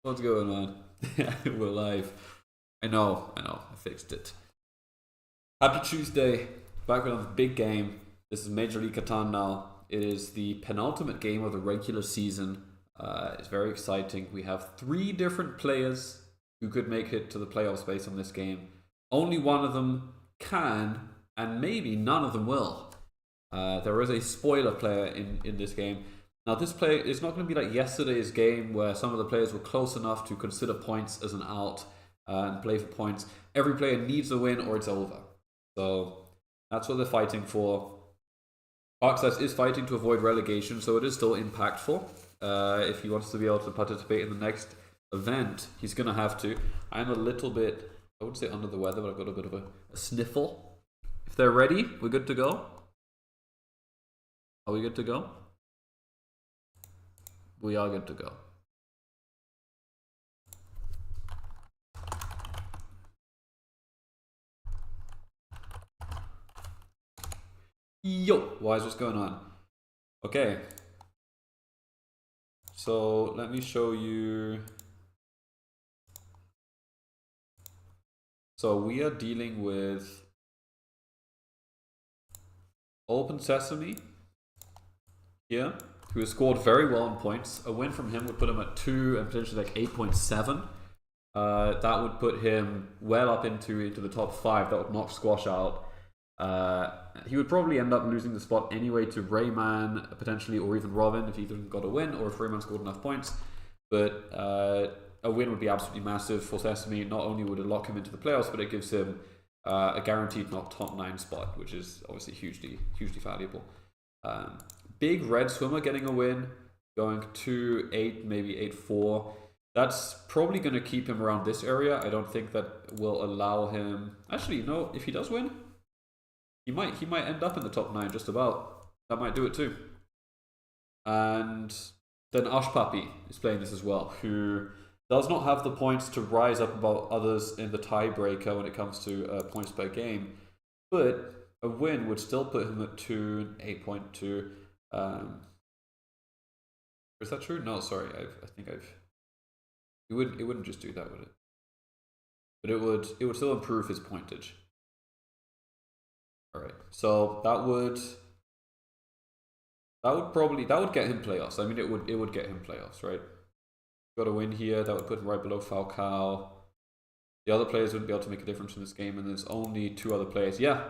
What's going on? We're live. I know, I fixed it. Happy Tuesday, back with another big game. This is Major League Catan now. It is the penultimate game of the regular season. It's very exciting. We have 3 different players who could make it to the playoffs based on this game. Only one of them can, and maybe none of them will. There is a spoiler player in this game. Now, this play is not going to be like yesterday's game where some of the players were close enough to consider points as an out and play for points. Every player needs a win or it's over. So that's what they're fighting for. Arcslice is fighting to avoid relegation, so it is still impactful. If he wants to be able to participate in the next event, he's going to have to. I'm a little bit, I wouldn't say under the weather, but I've got a bit of a sniffle. If they're ready, we're good to go. Are we good to go? We are good to go. Yo, why is what's going on? Okay. So let me show you. So we are dealing with Open Sesame here, who has scored very well in points. A win from him would put him at 2 and potentially like 8.7. That would put him well up into the top 5. That would knock Squash out. He would probably end up losing the spot anyway to Rayman, potentially, or even Robin if he didn't got a win, or if Rayman scored enough points. But a win would be absolutely massive for Sesame. Not only would it lock him into the playoffs, but it gives him a guaranteed top 9 spot, which is obviously hugely valuable. Big red swimmer getting a win, going 2-8, maybe 8-4. That's probably going to keep him around this area. I don't think that will allow him... Actually, no, if he does win, he might end up in the top 9 just about. That might do it too. And then Ashpapi is playing this as well, who does not have the points to rise up above others in the tiebreaker when it comes to points per game. But a win would still put him at 8.2. Is that true? No, sorry. I think I've... It wouldn't just do that, would it? But it would still improve his pointage. All right, so that would get him playoffs. I mean, it would get him playoffs, right? Got a win here. That would put him right below Falcao. The other players wouldn't be able to make a difference in this game, and there's only 2 other players. Yeah.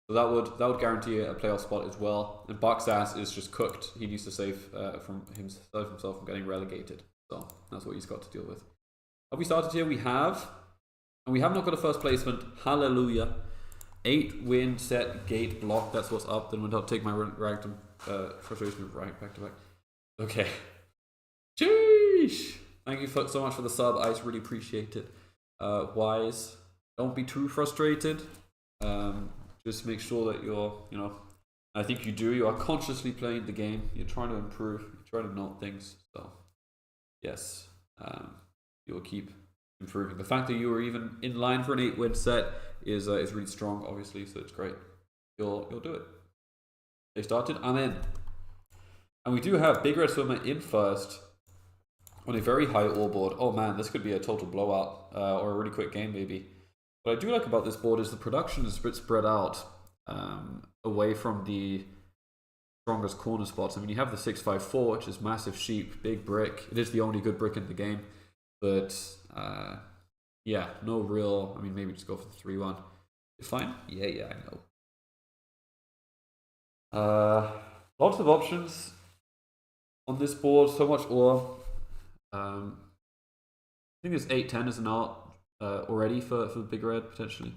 So that would guarantee a playoff spot as well. And Baksass is just cooked. He needs to save himself from getting relegated. So that's what he's got to deal with. Have we started here? We have. And we have not got a first placement. Hallelujah. 8 win set gate block. That's what's up. Then we'll take my random frustration right back to back. Okay. Sheesh. Thank you so much for the sub. I really appreciate it. Wise. Don't be too frustrated. Just make sure that you're, I think you do. You are consciously playing the game. You're trying to improve. You're trying to note things. So, yes, you'll keep improving. The fact that you were even in line for an 8-win set is really strong, obviously. So it's great. You'll do it. They started. I'm in. And we do have Big Red Swimmer in first on a very high all board. Oh man, this could be a total blowout or a really quick game maybe. What I do like about this board is the production is a bit spread out away from the strongest corner spots. I mean, you have the 6-5-4, which is massive sheep, big brick. It is the only good brick in the game. But yeah, no real... I mean, maybe just go for the 3-1. It's fine? Yeah, I know. Lots of options on this board. So much ore. I think this 8-10 is an out already for the Big Red, potentially.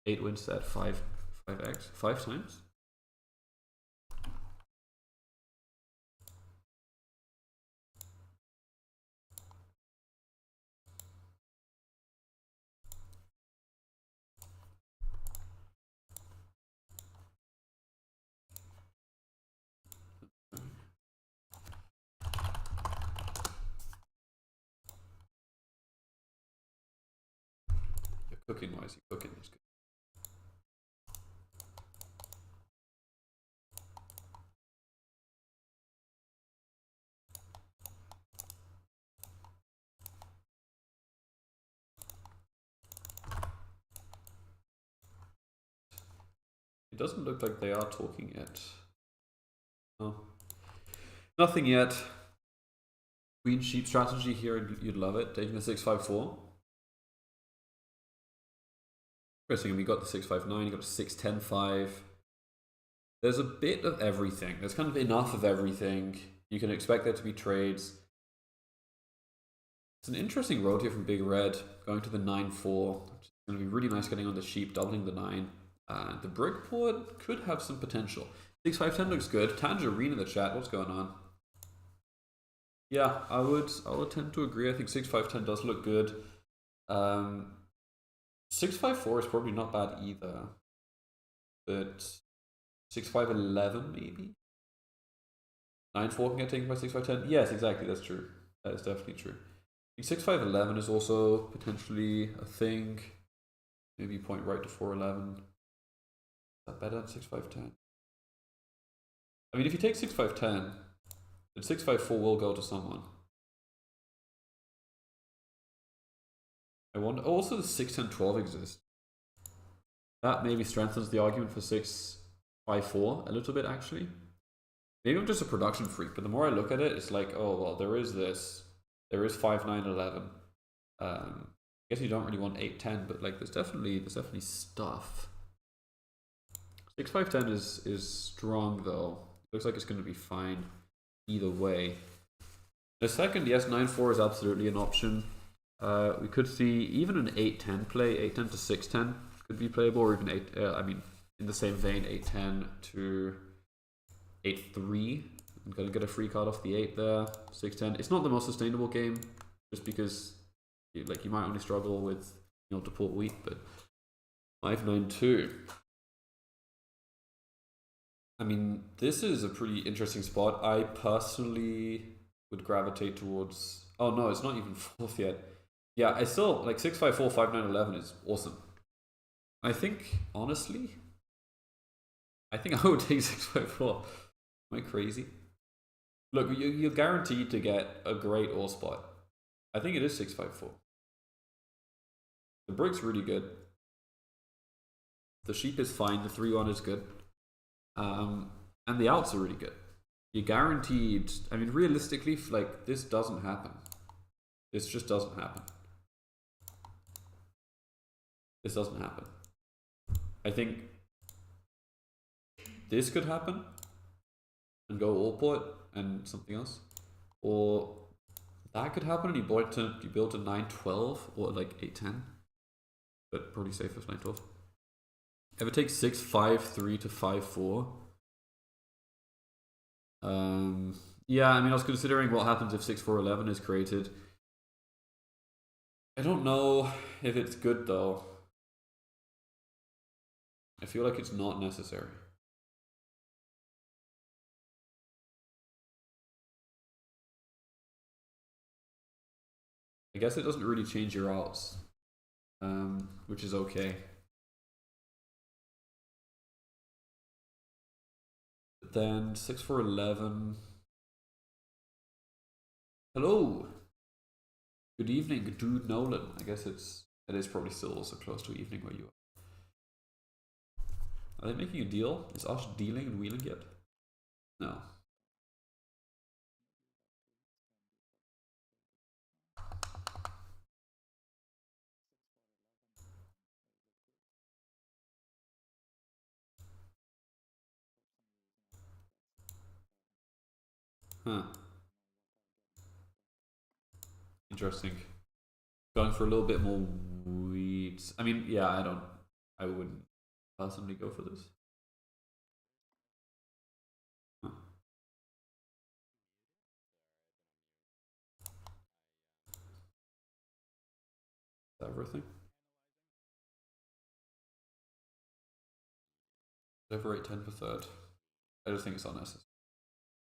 8 wins set, 5x, 5 times. Cooking wise, you're cooking is good. It doesn't look like they are talking yet. No. Nothing yet. Queen sheep strategy here, you'd love it. Taking the 6-5-4. Interesting, we got the 6-5-9, you got the 6-10-5. There's a bit of everything. There's kind of enough of everything. You can expect there to be trades. It's an interesting road here from Big Red, going to the 9-4. It's going to be really nice getting on the sheep, doubling the 9. The brick board could have some potential. 6-5-10 looks good. Tangerine in the chat, what's going on? Yeah, I would tend to agree. I think 6-5-10 does look good. 6-5-4 is probably not bad either, but 6-5-11 maybe? 9-4 can get taken by 6-5-10? Yes, exactly, that's true. That is definitely true. I think 6-5-11 is also potentially a thing. Maybe point right to 4-11. Is that better than 6-5-10? I mean, if you take 6-5-10, then 6-5-4 will go to someone. I wonder. Also, the 6-10-12 exists. That maybe strengthens the argument for 6-5-4 a little bit, actually. Maybe I'm just a production freak, but the more I look at it, it's like, oh, well, there is this. There is 5-9-11. I guess you don't really want 8-10, but like, there's definitely stuff. 6-5-10 is strong, though. Looks like it's going to be fine either way. The second, yes, 9-4 is absolutely an option. We could see even an 8-10 play, 8-10 to 6-10 could be playable, or even 8. I mean, in the same vein, 8-10 to 8-3. I'm gonna get a free card off the 8 there. 6-10. It's not the most sustainable game, just because you might only struggle with to port wheat, but 5-9-2. I mean, this is a pretty interesting spot. I personally would gravitate towards. Oh no, it's not even fourth yet. Yeah, I still like 6-5-4, 5-9-11 is awesome. I think honestly, I would take 6-5-4. Am I crazy? Look, you're guaranteed to get a great all spot. I think it is 6-5-4. The brick's really good. The sheep is fine. The 3-1 is good. And the outs are really good. You're guaranteed. I mean, realistically, like, this doesn't happen. This just doesn't happen. This doesn't happen. I think this could happen and go all port and something else, or that could happen and you build to 9-12 or like 8-10, but probably safest 9-12. If it takes 6-5-3 to 5-4, yeah, I mean, I was considering what happens if 6-4-11 is created. I don't know if it's good though. I feel like it's not necessary. I guess it doesn't really change your outs, which is okay. But then 6-4-11. Hello. Good evening, dude Nolan. I guess it is probably still also close to evening where you are. Are they making a deal? Is Ash dealing and wheeling yet? No. Huh. Interesting. Going for a little bit more weeds. I mean, yeah, I wouldn't personally go for this. Huh. Everything. Over 8-10 for third. I just think it's unnecessary.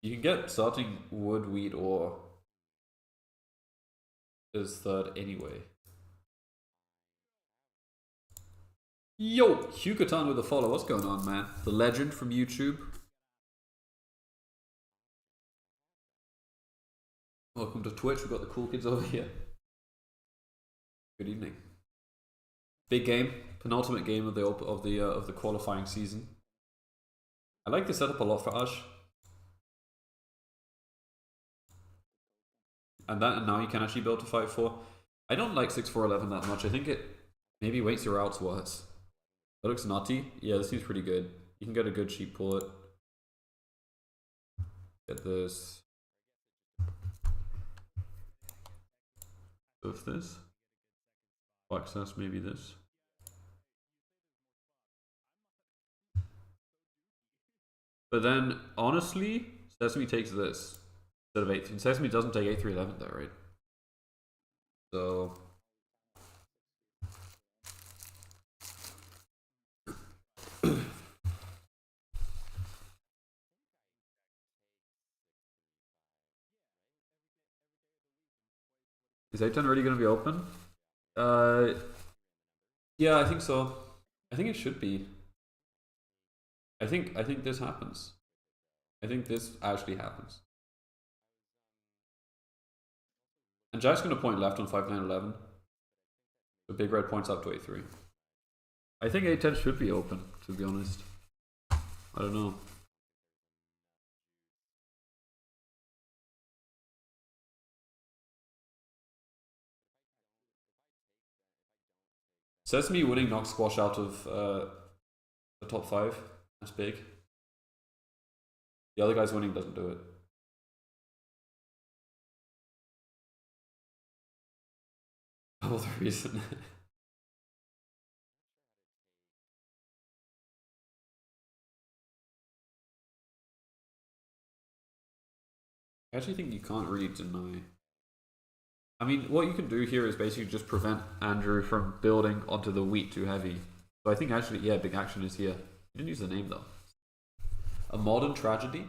You can get starting wood, wheat, or is third anyway. Yo, Catan with a follow. What's going on, man? The legend from YouTube. Welcome to Twitch. We've got the cool kids over here. Good evening. Big game, penultimate game of the qualifying season. I like the setup a lot for Ash. And now you can actually build to 5-4. I don't like 6-4-11 that much. I think it maybe waits your outs worse. That looks nutty. Yeah, this seems pretty good. You can get a good sheep port. Get this. With this. Access maybe this. But then, honestly, Sesame takes this instead of 8. Sesame doesn't take 8-3-11 though, right? So is 8-10 really going to be open? Yeah, I think so. I think it should be. I think this happens. I think this actually happens. And Jack's going to point left on 5-9-11. The big red points up to 8-3. I think 8-10 should be open, to be honest. I don't know. Sesame winning knocks squash out of the top 5. That's big. The other guy's winning doesn't do it. Oh, the reason. I actually think you can't really deny. I mean, what you can do here is basically just prevent Andrew from building onto the wheat too heavy. So I think actually, yeah, big action is here. You didn't use the name though. A modern tragedy.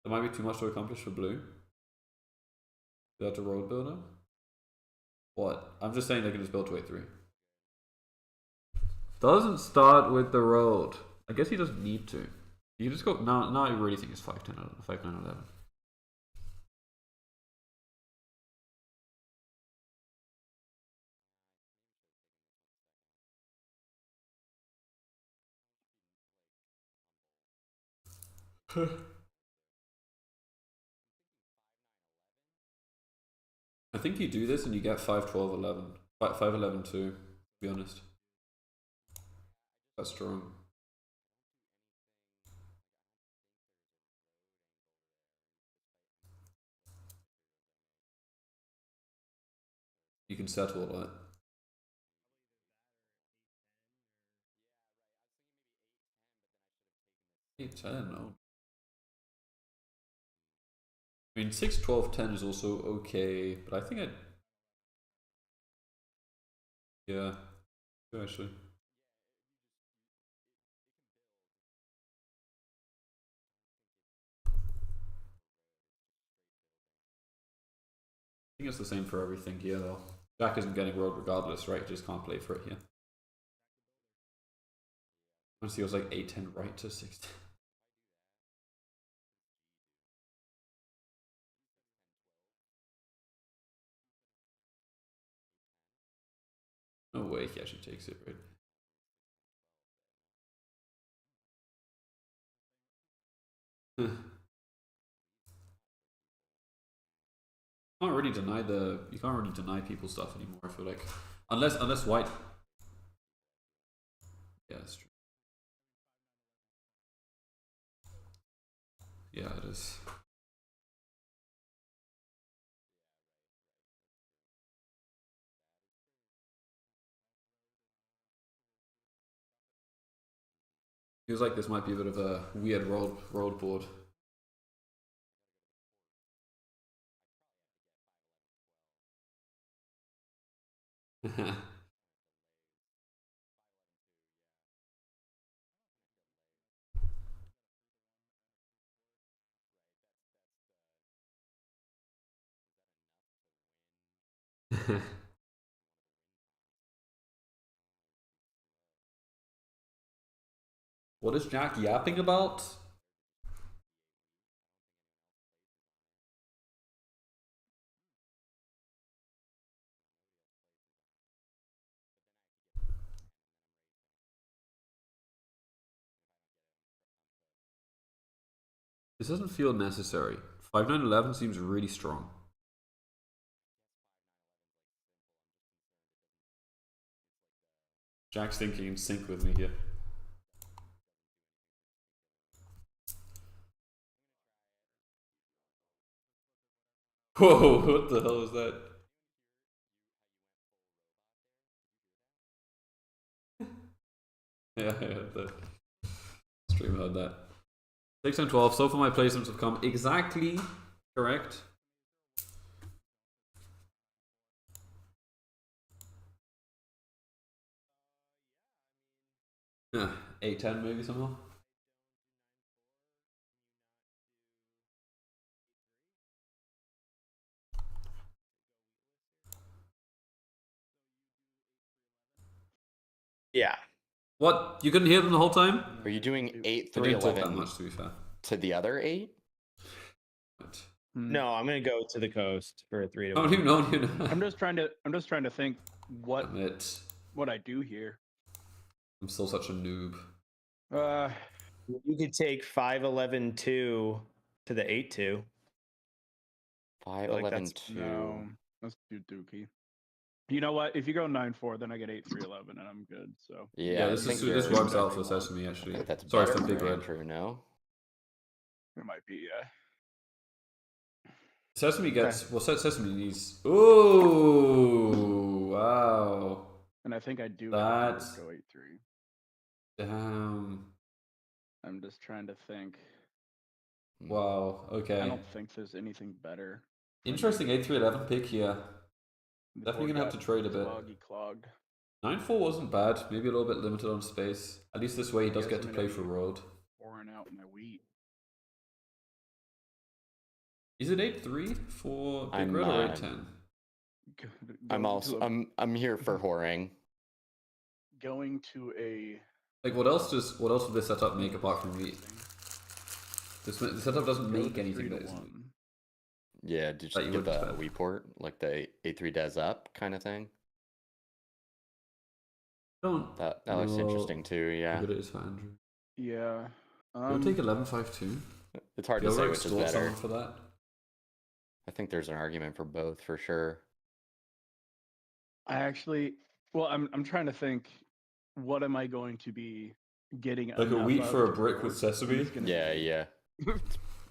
That might be too much to accomplish for blue. Do that to road builder. What? I'm just saying they can just build to A3. Doesn't start with the road. I guess he doesn't need to. You can just go. Now I really think it's 5-10, 5-9, 11. I think you do this and you get 5, 12, 11. 5, 11, 2, to be honest. That's strong. You can settle that. 8-10, no. I mean, 6, 12, 10 is also okay, but I think I'd. Yeah, actually. I think it's the same for everything here, though. Jack isn't getting road regardless, right? Just can't play for it here. Honestly, it was like 8-10 right to 6-10. No way he actually takes it, right? Can't really deny you can't really deny people stuff anymore. I feel like unless white. Yeah, that's true. Yeah, it is. Feels like this might be a bit of a weird road board. What is Jack yapping about? This doesn't feel necessary. 5-9-11 seems really strong. Jack's thinking in sync with me here. Whoa, what the hell is that? Yeah, the stream heard that. 6 and 12. So far, my placements have come exactly correct. Yeah, 8-10 maybe somehow. Yeah. What? You couldn't hear them the whole time? Are you doing 8, I 3, didn't talk 11 that much, to be fair. to the other 8? But No, I'm gonna go to the coast for a 3 to I don't 1. even know. You know. I'm just trying to think what Damn it. what I do here. I'm still such a noob. You could take 5, 11, 2 to the 8, 2. 5, Like 11, that's 2. no, that's too dookie. You know what? If you go 9, 4, then I get 8, 3, 11, and I'm good. So Yeah, this I think this you're- works out for Sesame actually. I think that's Sorry better for Big for Red. Andrew, no? it might be, yeah. Sesame gets well. Sesame needs. Ooh, wow. And I think I do That's go 8, 3. damn. I'm just trying to think. Wow. I Okay. don't think there's anything better. Interesting 8-3-11 pick here. The Definitely board gonna have got to trade a bit. clogged. 9-4 wasn't bad. Maybe a little bit limited on space. At least this way he does Guess get I'm to gonna play be for road. pouring out my wheat. Is it 8-3 for Big I'm, Red or 8-10? I'm also I'm here for whoring. going to a. Like what else would this setup make apart from wheat? This setup doesn't Go make to anything 3 to that isn't. 1. Yeah, just That you give would a spend. Wii port, like the A3 Des up kind of thing. Don't That looks know interesting too, how yeah. good it is for Andrew. Yeah. It would take 11-5-2. It's hard Do to you say ever which is extort better. someone for that? I think there's an argument for both for sure. I actually. Well, I'm trying to think. What am I going to be getting? Like a enough wheat of for a to brick with work? sesame? It's gonna Yeah, be- yeah.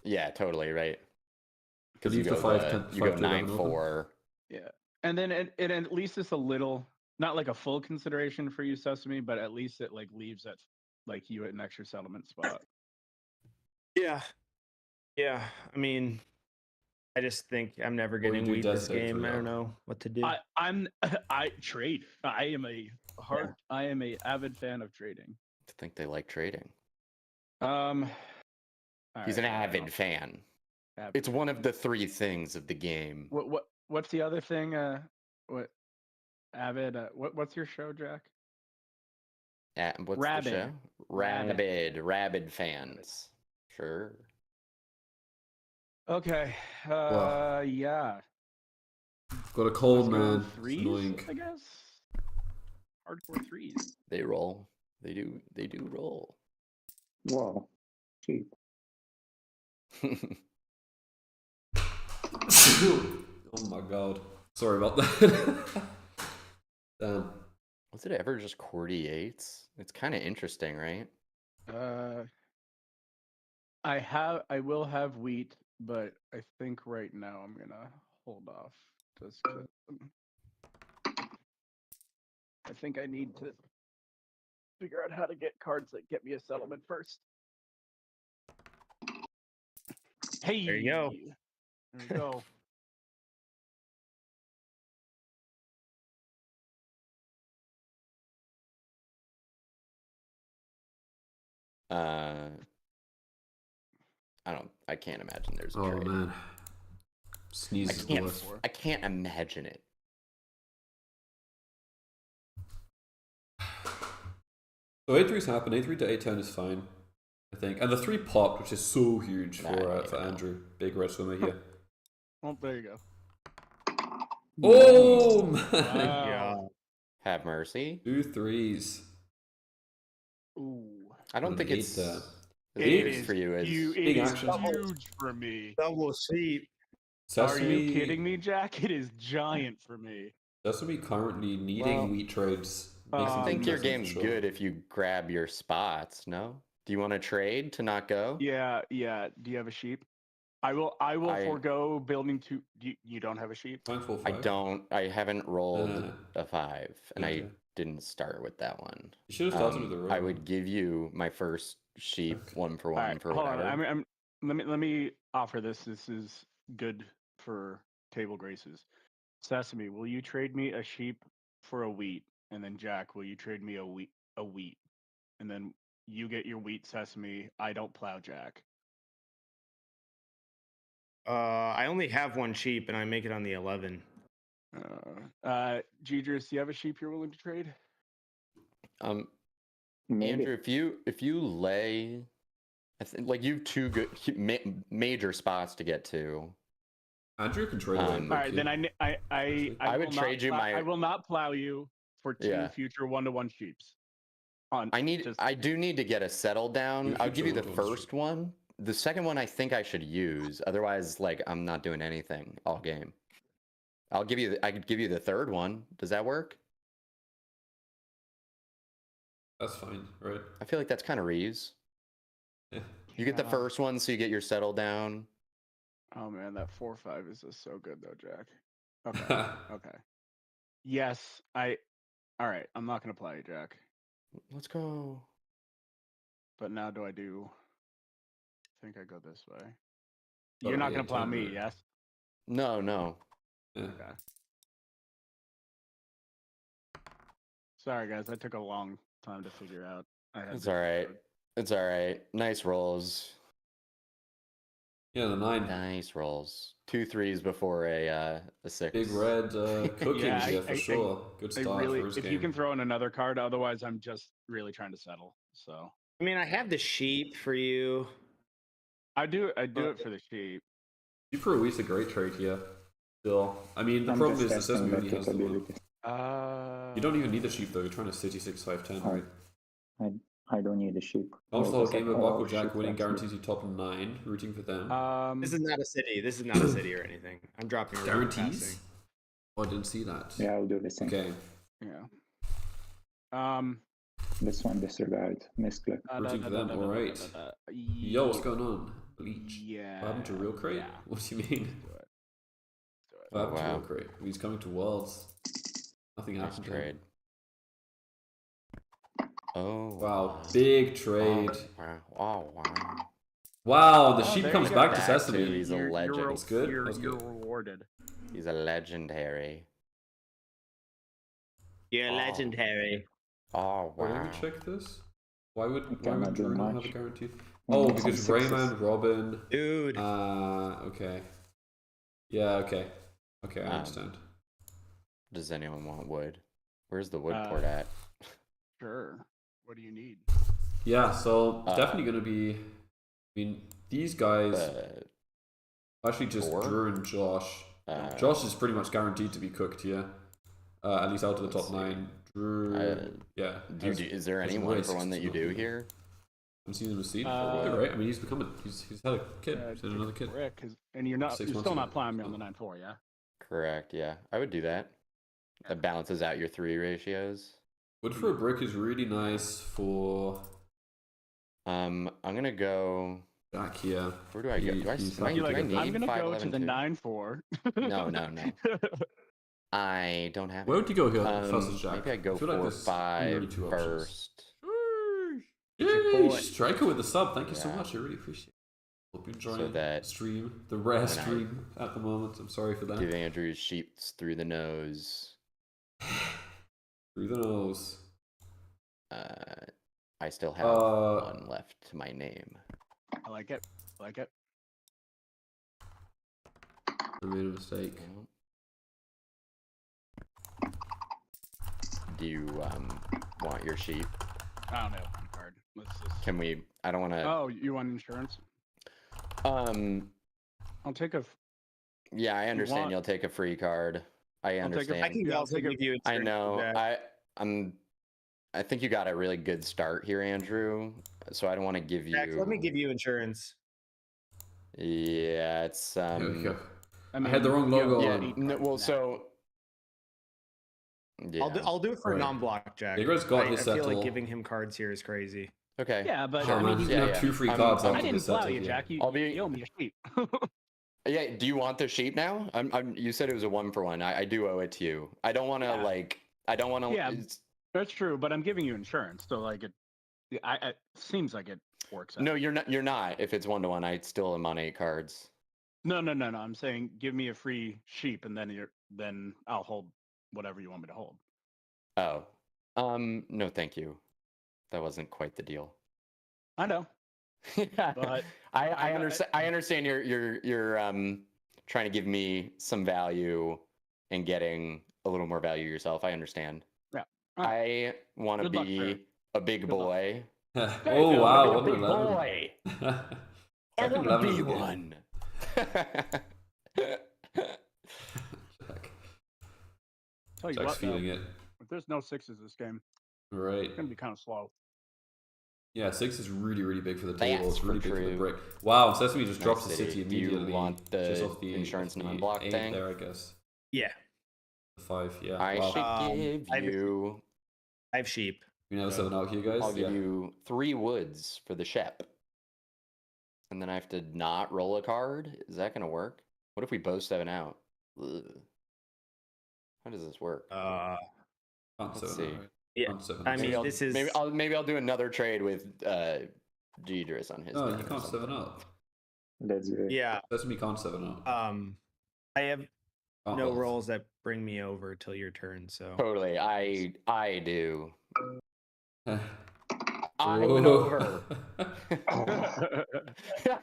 Yeah, totally, right. Because you Leave the go 5-10 you go 5-11 open. 9-4. Yeah, and then it at least it's a little, not like a full consideration for you, Sesame, but at least it like leaves that like you at an extra settlement spot. Yeah. Yeah. I mean, I just think I'm never Or you getting do wheat this Death Day game. for I don't that. know what to do. I trade. I am a avid fan of trading. I think they like trading. All He's right, an I avid don't- fan. avid It's one of fan. the 3 things of the game. What's the other thing? What avid? What's your show, Jack? What's Rabid. the show? Rabid fans. Sure. Okay. Wow. Yeah. Got a cold Let's go man. It's threes, annoying. I guess. Hardcore threes. They roll. They do roll. Whoa. Cheap. Oh my god. Sorry about that. Damn. Was it ever just QWERTY 8s? It's kind of interesting, right? I will have wheat, but I think right now I'm gonna hold off just 'cause, I think I need to figure out how to get cards that get me a settlement first. Hey, There you go. There we go. I can't imagine there's a Oh trade. man. Sneeze is the worst. I can't imagine it. So A3's happened. A3 to A10 is fine, I think. And the 3 popped, which is so huge Nah, I don't for even know. Andrew. Big red swimmer here. Oh, there you go. Oh man. Wow. Have mercy. 2 3s. Ooh. I don't I'd think hate it's that. as It big is for you as big It is action. huge for me. Double seat. Sesame, Are you kidding me, Jack? It is giant for me. Sesame currently needing Well, wheat trades. Makes I him think your interesting for game's sure. good if you grab your spots, no? Do you want to trade to not go? Yeah. Do you have a sheep? I will forego building two. You don't have a sheep? 9-4-5. I don't. I haven't rolled Uh, a 5, and okay. I didn't start with that one. You should have started with the road. I would give you my first sheep Okay. 1 for 1 All right, for hold whatever. on. Let me offer this. This is good for table graces. Sesame, will you trade me a sheep for a wheat? And then Jack, will you trade me a wheat? And then you get your wheat, Sesame. I don't plow Jack. I only have 1 sheep and I make it on the 11. Jeedris, do you have a sheep you're willing to trade? Maybe. Andrew, if you lay, I think like you have 2 good major spots to get to. Andrew can trade away. All All right, then I would will trade you I will not plow you for 2 Yeah. future 1-to-1 sheeps. I do need to get a settle down. You I'll should give you the join one first one. The second one I think I should use. Otherwise, like I'm not doing anything all game. I could give you the third one. Does that work? That's fine, right? I feel like that's kind of Reeves. Yeah. You get the Yeah. first one, so you get your settle down. Oh man, that 4-5 is just so good though, Jack. Okay. Okay. Yes, all right, I'm not gonna play you, Jack. Let's go. but now do I do? I think I go this way. Oh, You're not yeah, gonna plow me, totally. yes? No. Yeah. Okay. Sorry, guys. That took a long time to figure out. I had It's the all cheat right. code. It's all right. Nice rolls. Yeah, the 9. Nice rolls. 2 3s before a 6. Big red cooking Yeah, here for sure. Good I start really, first if game. you can throw in another card, otherwise I'm just really trying to settle. So I mean, I have the sheep for you. I do it for the sheep. You for a week's a great trade here. Still, I mean, the I'm problem just is the testing Sesame the only has the one. capabilities. You don't even need the sheep though. You're trying to city 6 5 10, right? I don't need a sheep. Also, Because game of all Buckle Jack sheep winning flags me. guarantees you top 9. Rooting for them. This is not a city. This is not a city or anything. I'm dropping a route Guarantees? passing. Oh, I didn't see that. Yeah, I'll do the same. Okay. Yeah. This one disregard. Misclick. Rooting for them. All right. Yo, what's going on? Bleach. Yeah. What happened to Real Crate? Yeah. What do you mean? Do it. Do it. What happened to wow. Real Crate? He's coming to Worlds. Nothing Nice happened to him. trade. Oh. Wow, big trade. Wow. Wow, the Oh, sheep there comes you go. back to That too, Sesame. he's a legend. That's good. You're That's good. rewarded. He's a legendary. You're Oh. legendary. Oh Why wow. don't we check this? Why would cannot do Drew not have much. a guarantee? Only Oh, some because sixes. Rayman, Robin. Dude. Okay. Yeah, okay. Okay, I Um, understand. Does anyone want wood? Where's the wood Uh, port at? Sure. What do you need? Yeah, so definitely gonna be. I mean, these guys actually just 4? Drew and Josh. Josh is pretty much guaranteed to be cooked here. At least out of the Let's top see. 9. Drew, yeah. Is there has any way 1 for 1 that you do nothing. here? I'm seeing the receipt. Uh, They're right. I mean, he's become he's had a kid. He's had another kid. Rick, and you're 6 you're months still not ago, plowing me so. on the 9-4, yeah? Correct, yeah. I would do that. That balances out your 3 ratios. Wood for a brick is really nice for I'm gonna go. Jack here. Where do I go? He- Do I, he's am I, lucky do to I get need that. I'm gonna go to the 511 9-4. No. I don't have Where it. would you go here first, Jack? Maybe I go feel like 4 there's 5 really 2 options. first. Yay! boy. Striker with the sub. Thank you so Yeah. much. I really appreciate it. Hope you're enjoying So that the stream. The rare when stream at the moment. I'm sorry for that. Give Andrew's sheets through the nose. Through the nose. I still have 1 left to my name. I like it. I like it. I made a mistake. Do you want your sheep? I don't know. I'm hard. Let's just. Can we? I don't want to. Oh, you want insurance? I'll take a. Yeah, I understand. want- You'll take a free card. I I'll take a- understand. I can Yeah, I'll also take give you I insurance know. for that. I think you got a really good start here, Andrew. So I don't want to give you. Jack, let me give you insurance. Yeah, it's There we go. I I had the wrong you have logo yeah. on. eight No, cards well, now. so. Yeah. I'll do it for Right. non-block, Jack. Digger's got his I feel settle. like giving him cards here is crazy. Okay. Yeah, but Sure, I man. mean, You yeah, have yeah. 2 free I'm- cards. I'm- I after didn't the plow settle you, here. Jack. You, I'll be- you owe me a sheep. Yeah. Do you want the sheep now? You said it was a 1 for 1. I do owe it to you. I don't want to Yeah. I don't want to. Yeah. That's true, but I'm giving you insurance, so like it. It seems like it works out. No, you're not. You're not. If it's 1-1, I still am on 8 cards. No. I'm saying give me a free sheep, and then I'll hold whatever you want me to hold. Oh. No, thank you. That wasn't quite the deal. I know. But I understand. I understand you're trying to give me some value and getting a little more value yourself. I understand. Yeah. I want to Good luck, be sir. a big Good luck. boy. Oh I wow, wanna be a big 111. boy. I Second want to 11 be in the game. one. Jack. Tell you Jack's what, though, feeling it. if there's no sixes this game, Right. it's gonna be kind of slow. Yeah, 6 is really, really big for the That's table. It's really for big for the true. brick. Wow, Sesame just Nice drops the city. city Do you immediately. want the just off the insurance off the non-block 8 thing? there, I guess. Yeah, The 5, yeah. I wow. should give I have a- you. I have sheep. You know the 7 out here, guys? I'll give Yeah. you 3 woods for the Shep. And then I have to not roll a card? Is that going to work? What if we both 7 out? Ugh. How does this work? Can't let's 7 see. out, right? Yeah, Can't 7 I out. mean, Maybe I'll, this is- maybe I'll do another trade with Deidris on his. No, turn you or can't something. 7-up. Let's do it. Yeah. Sesame can't 7-up. I have Can't no both. rolls that bring me over till your turn, so Totally, I do. I Whoa. went over.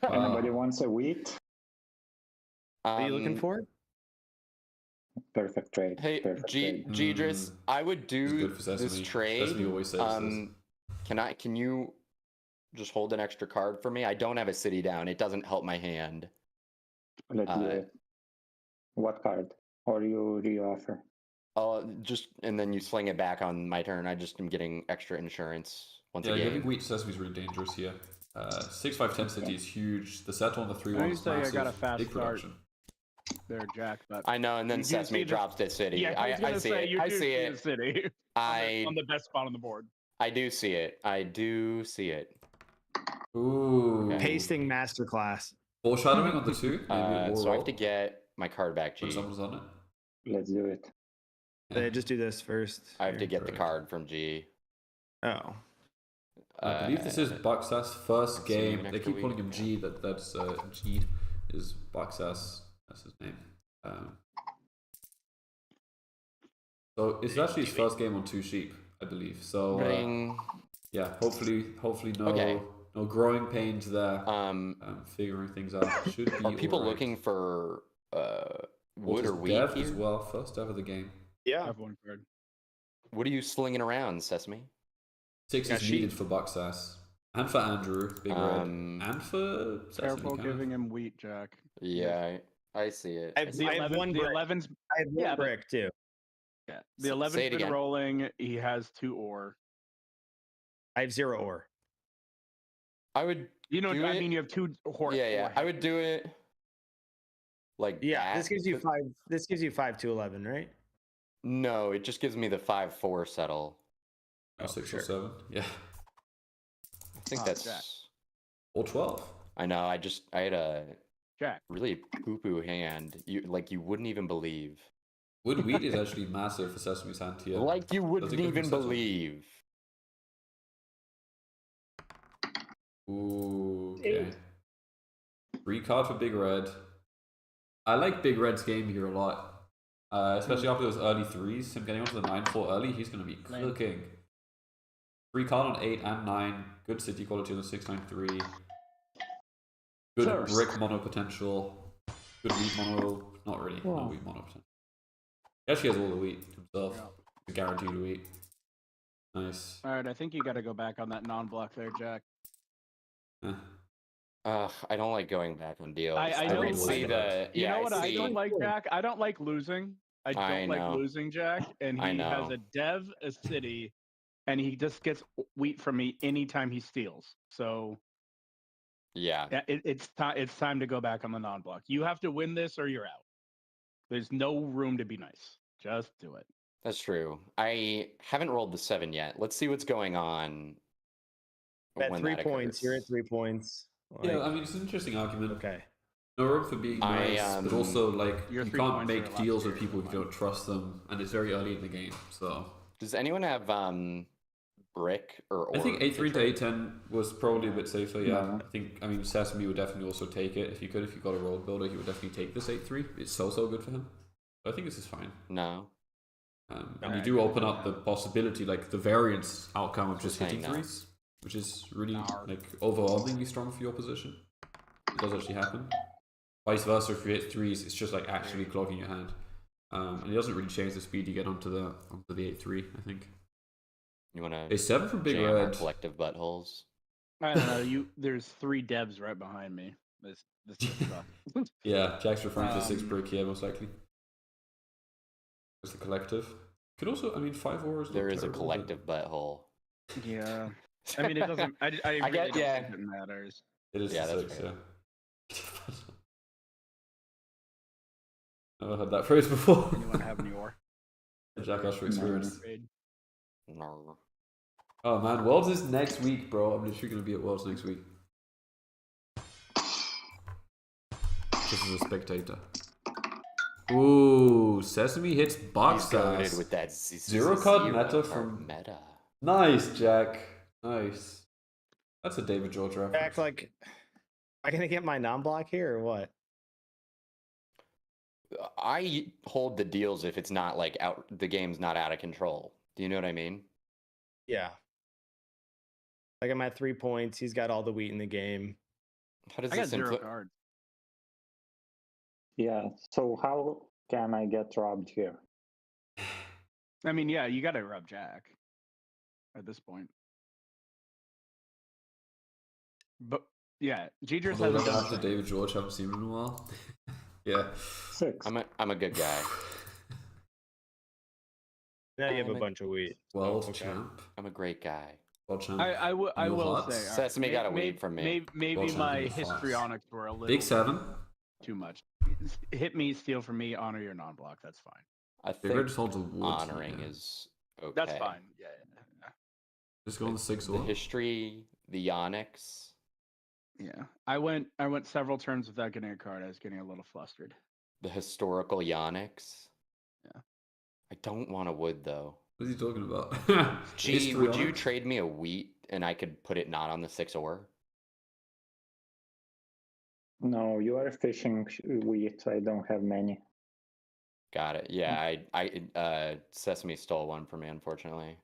Anybody Wow. wants a wheat? what are you looking for? Perfect trade. Hey, Perfect trade. Deidris, I would It's do good for Sesame. this trade. Sesame always says this. Can you just hold an extra card for me? I don't have a city down. It doesn't help my hand. Let's do it. What card? Or you re-offer? Just and then you sling it back on my turn. I just am getting extra insurance once Yeah, again. giving wheat to Sesame is really dangerous here. 6-5-10 city is huge. The settle on the 3-1 I is say I massive. got a fast Big start. production. There, Jack. But I know, and then You do Sesame see the- drops the city. yeah, I was gonna see say it. you I do see the it. city on the best spot on the board. I do see it. I do see it. Ooh. Okay. Pasting masterclass. Foreshadowing on the 2. Maybe So I have to get my card back, G. When someone's on it. Let's do it. Just do this first. I have to get the Correct. card from G. Oh. I believe this is Buxas' first see you game. next They keep week. calling him G. That's G is Buxas. That's his name. So it's actually his first game on 2 sheep, I believe. So Ring. yeah, hopefully no Okay. no growing pains there. Figuring things out should be. Are people alright. looking for wood Walter's or wheat dev here? as well? First dev of the game. I Yeah. have one card. What are you slinging around, Sesame? 6 Yeah, is sheep. needed for Buxas and for Andrew, Big Red, Um, and for Sesame. Careful kind of. giving him wheat, Jack. Yeah, I see it. I have- The I have 11, one the brick. 11's I have one Yeah, but- brick too. yeah. The Say 11's it been again. rolling. He has 2 ore. I have 0 ore. I would. You know, Do I it. mean, you have 2 ore. Yeah. I would do it. Like Yeah, that. this gives you 5. This gives you 5 to 11, right? No, it just gives me the 5-4 settle. Oh, 6 sure. or 7. Yeah. I think Oh, that's. Jack. Or 12. I know. I had a Jack. really poo-poo hand. You wouldn't even believe. Wood wheat is actually massive for Sesame's hand here. Like you Does wouldn't it give him even settle? believe. Ooh, okay. 3 card for Big Red. I like Big Red's game here a lot. Especially after those early 3s. Him getting onto the 9-4 early, he's going to be Lame. cooking. 3 card on 8 and 9. Good city quality on the 6-9-3. Good First. brick mono potential. Good wheat mono. Not really. No wheat mono potential. He actually has all the wheat himself. Yeah. The guaranteed wheat. Nice. All right, I think you got to go back on that non-block there, Jack. Eh. I don't like going back on deals. I know- can see I- the. You Yeah, know what I see- don't like, Jack? I don't like losing. I don't I like know. losing, Jack. And I he has know. a dev, a city, and he just gets wheat from me anytime he steals. So Yeah. yeah, it's time to go back on the non-block. You have to win this or you're out. There's no room to be nice. Just do it. That's true. I haven't rolled the 7 yet. Let's see what's going on. At when 3 that points, you're at occurs. 3 points. Yeah, Like, I mean, it's an interesting argument. okay. No room for being I, nice, but also, like, Your you 3 can't points are make a lot deals with scarier people if than you don't trust them, and it's very early in the game, so... Does anyone have brick or ore? I think to 8-3 to trade? 8-10 was probably a bit safer, yeah. No. I mean, Sesame would definitely also take it. If you got a road builder, he would definitely take this 8-3. It's so good for him. But I think this is fine. No. And you do open up the possibility, like, the variance outcome of just hitting saying no. 3s, which is really, No. like, overwhelmingly strong for your position. It does actually happen. Vice versa, if you hit 3s, it's just, like, actually clogging your hand. And it doesn't really change the speed you get onto the 8-3, I think. You want to A 7 from Big jam our Red. collective buttholes? I don't know. There's 3 devs right behind me. This sucks. Yeah, Jack's referring to 6 Um, brick here, most likely. There's the collective. Could also, I mean, 5 ores. There is a collective butthole. Yeah. I mean, it doesn't. I really get- don't yeah. think it matters. It is Yeah, the that's 6, fair. yeah. Never heard that phrase before. Anyone have any ore? Jack Usher experience. Trade? No. Oh man, Worlds is next week, bro. I'm literally gonna be at Worlds next week. Just as a spectator. Ooh, Sesame hits box He's goated ass. with that Zero card meta card from- meta. Nice, Jack. Nice. That's a David George reference. Act like, am I gonna get my non-block here or what? I hold the deals if it's not like out. The game's not out of control. Do you know what I mean? Yeah. Like I'm at 3 points. He's got all the wheat in the game. How does I got this 0 influence? cards. Yeah. So how can I get robbed here? I mean, yeah, you got to rub Jack at this point. But yeah, Jeedris Although hasn't done after shit. David George, haven't seen him in a while. Yeah. 6. I'm a good guy. Now you have a Like- bunch of wheat. Well, okay. champ. I'm a great guy. Well, champ. I will Your hearts? say, all right, Sesame got a weed from me. Maybe Well, champ, my your thoughts. histrionics were a little Big 7. too much. Hit me, steal from me, honor your non-block. That's fine. I Big Red think just holds a wood. honoring yeah. is okay. That's fine. Yeah. Just go on the 6 The or history, the onyx. Yeah. I went several turns without getting a card. I was getting a little flustered. The historical Yonix. Yeah. I don't want a wood though. What is he talking about? Gee, History would on you it? trade me a wheat and I could put it not on the 6 ore? No, you are fishing wheat. I don't have many. Got it. Yeah, Sesame stole one from me, unfortunately.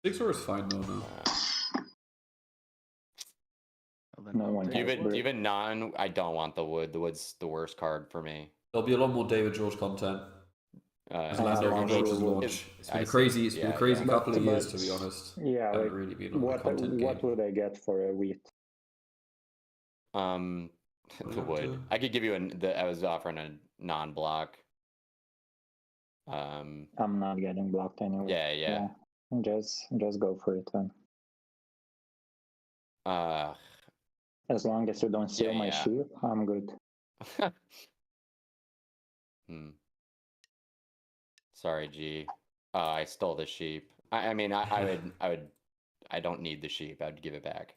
6 or is fine though. No. Well, then No I'll one take has it. wood. Even non, I don't want the wood. The wood's the worst card for me. There'll be a lot more David George content. As Lando I approaches see. launch. It's been I a see. crazy. It's been a Yeah, crazy yeah. couple of But- years, to be honest. Yeah, Haven't like really been on what the content what game. would I get for a wheat? The wood. I could give you I was offering a non-block. I'm not getting blocked anyway. Yeah. Just go for it then. As long as you don't steal my yeah. sheep, I'm good. Sorry, G. I stole the sheep. I mean, I would. I don't need the sheep. I'd give it back.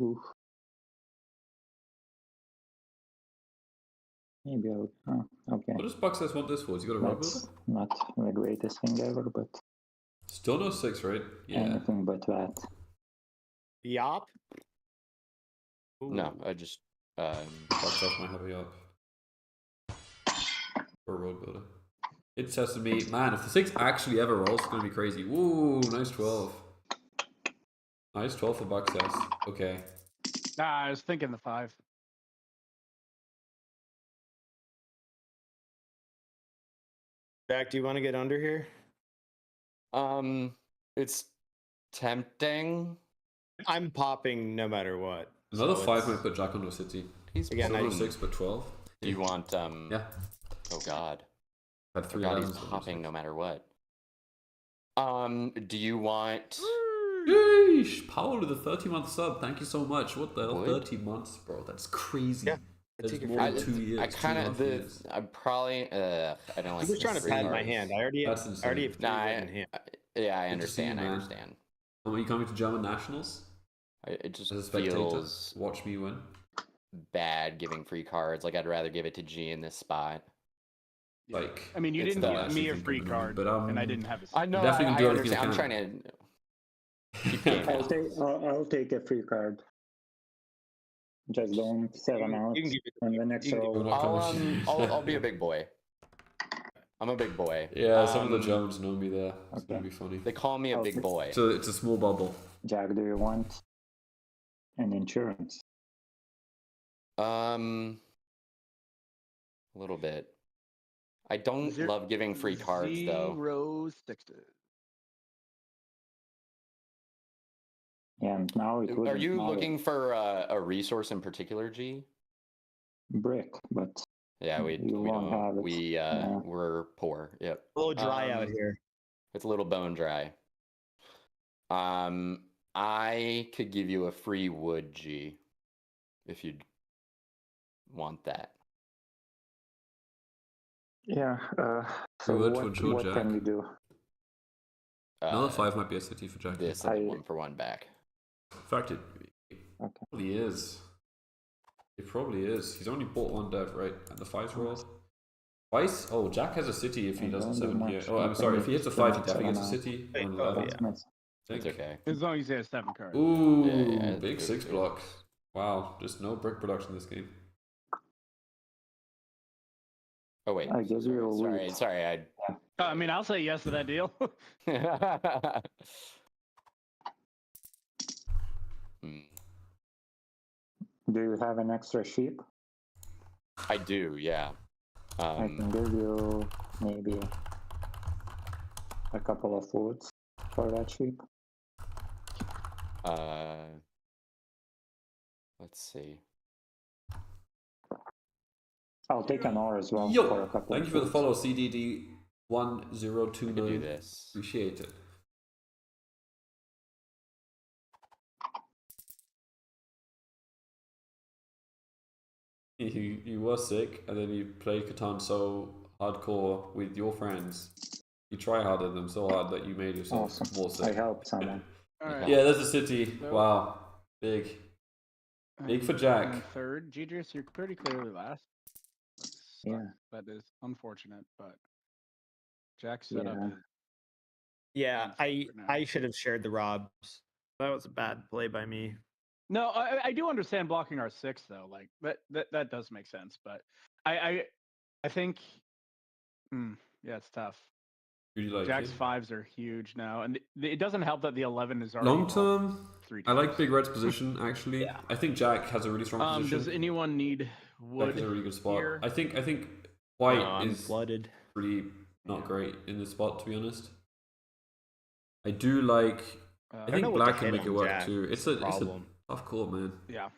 Oof. Maybe I'll. Oh, okay. What does Buck says want this for? Has he got a road That's builder? not the greatest thing ever, but Still no 6, right? Yeah. anything but that. Yop. No, I just. Buck says might have a up. Or a road builder. It says to me, man, if the 6 actually ever rolls, it's gonna be crazy. Woo, nice 12. Nice 12 for Buck says. Okay. I was thinking the 5. Jack, do you want to get under here? It's tempting. I'm popping no matter what. Another so 5 it's- might put Jack onto a city. He's Again, Still I- no 6, but 12. Do you want Yeah. Oh God. Had Oh 3 God, he's items. popping no matter what. Do you want? Yeesh! Paul with a 30-month sub. Thank you so much. What the hell? Would? 30 months, bro. That's crazy. Yeah, That's take it more for than it. 2 years. I kind of 2.5 years. I'm probably. I don't like. I'm just trying to free pad my cards. hand. I already That's have insane. 3 Nah, in hand. Yeah, I Good to see you, understand. I man. understand. Are you coming to German Nationals? It just As a spectator? feels Watch me win. bad giving free cards. Like I'd rather give it to G in this spot. Like, I mean, you It's didn't the- give me a actually free think I'm gonna win, card, but, and I didn't have a. I know. Definitely I do everything I understand. I'm can. trying to keep game I'll balance. I'll take a free card. Just don't 7 out You can give it. on the next you can give roll. it- I'll be a big boy. I'm a big boy. Yeah, some of the Um, Germans know me there. It's Okay. gonna be funny. They call me a big Okay. boy. So it's a small bubble. Jack, do you want an insurance? A little bit. I don't love giving free cards though. 0 6s. Yeah, and now it Are wouldn't you matter. looking for a resource in particular, G? Brick, but Yeah, we You won't don't. have it. Yeah. We're poor. Yep. A little dry out here. It's a little bone dry. I could give you a free wood, G, if you'd want that. yeah. So would, what, would you, what Jack? can we do? Another 5 might be a city for Jack. This I- and 1-for-1 back. In fact, it Okay. probably is. It probably is. He's only bought 1 dev, right? And the 5's rolled. Twice? Oh, Jack has a city if he I doesn't don't do 7 here. much. Oh, I I'm sorry. think If he hits a it's 5, he not definitely gets a 7 city. Wait, Or an oh, 11. yeah. That's It's okay. As long as he has 7 cards. Ooh, Yeah, big it's 6 good. block. Wow, just no brick production this game. Oh wait, I give you a sorry, wheat. sorry. I mean, I'll say yes to that deal. I. Hmm. Do you have an extra sheep? I do, yeah. I can give you maybe a couple of foods for that sheep. Let's see. I'll take an ore as well for a Yo! couple Thank of you for the foods. follow, I could do CDD1029. this. Appreciate it. You were sick, and then you played Catan so hardcore with your friends. You try harder them so hard that you made yourself Awesome. more I sick. helped someone. All right. Yeah, there's a city. So- Wow. Big. Big for And Jack. third, Gidris, you're pretty clearly last. Yeah. That is unfortunate, but Jack's set up Yeah. is Yeah, for now. I should have shared the Robs. That was a bad play by me. No, I do understand blocking our 6 though. Like that does make sense, but I think yeah, it's tough. Really like Jack's it. 5s are huge now, and it doesn't help that the 11 is already Long rolled term, 3 I like times. Big Red's position actually. Yeah. I think Jack has a really strong position. Does anyone need Jack wood is a really good spot. here? I think White No, I'm is flooded. pretty not Yeah. great in this spot, to be honest. I do like. I don't know think what Black to can hit make it on work Jack. too. It's It's the a problem. tough call, man. Yeah,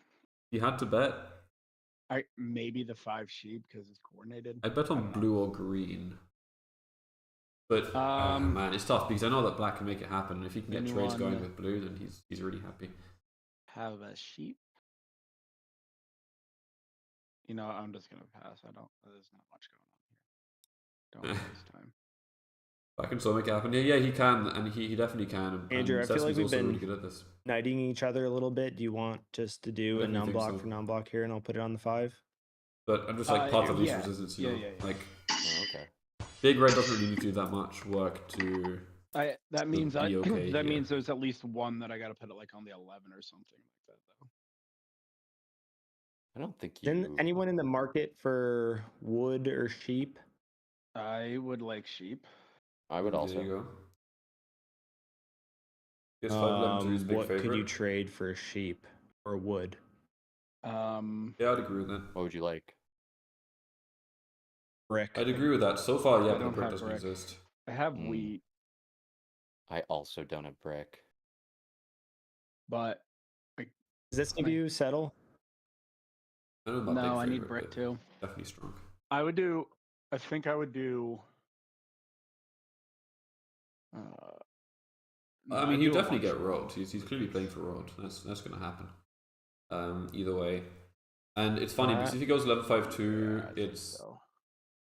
You had to bet. I maybe the 5 sheep because it's coordinated. I bet I on don't know. blue or green. But man, it's tough because I know that Black can make it happen. If he can get trades Anyone- going with blue, then he's really happy. Have a sheep. You know, I'm just gonna pass. There's not much going on here. Don't waste time. Black can still make it happen. Yeah, he can, and he definitely can. Andrew, and I feel like Sesame's we've also really been- good at this. Knighting each other a little bit. Do you want just to do I a definitely think non-block so. for non-block here, and I'll put it on the 5? But I'm just like part of these yeah. resistance, Yeah, you know, yeah, yeah. like Oh, okay. Big Red doesn't really need to do that much work to. That means be okay that here. means there's at least one that I gotta put it like on the 11 or something like that though. I don't think you. Isn't anyone in the market for wood or sheep? I would like sheep. I would There also. you go. Yes, 511 is a big What favorite. could you trade for a sheep or wood? Yeah, I'd agree with that. What would you like? Brick. I'd agree with that. So far, yeah, I but the don't brick have doesn't brick. exist. I have Mm. wheat, I also don't have brick. but Does this give you settle? I don't know about no, big I need favorite, brick but too. Definitely strong. I think I would do. I mean, he'd definitely get rolled. He's clearly playing for rolled. That's gonna happen. Either way, and it's funny because if he goes 11-5-2, it's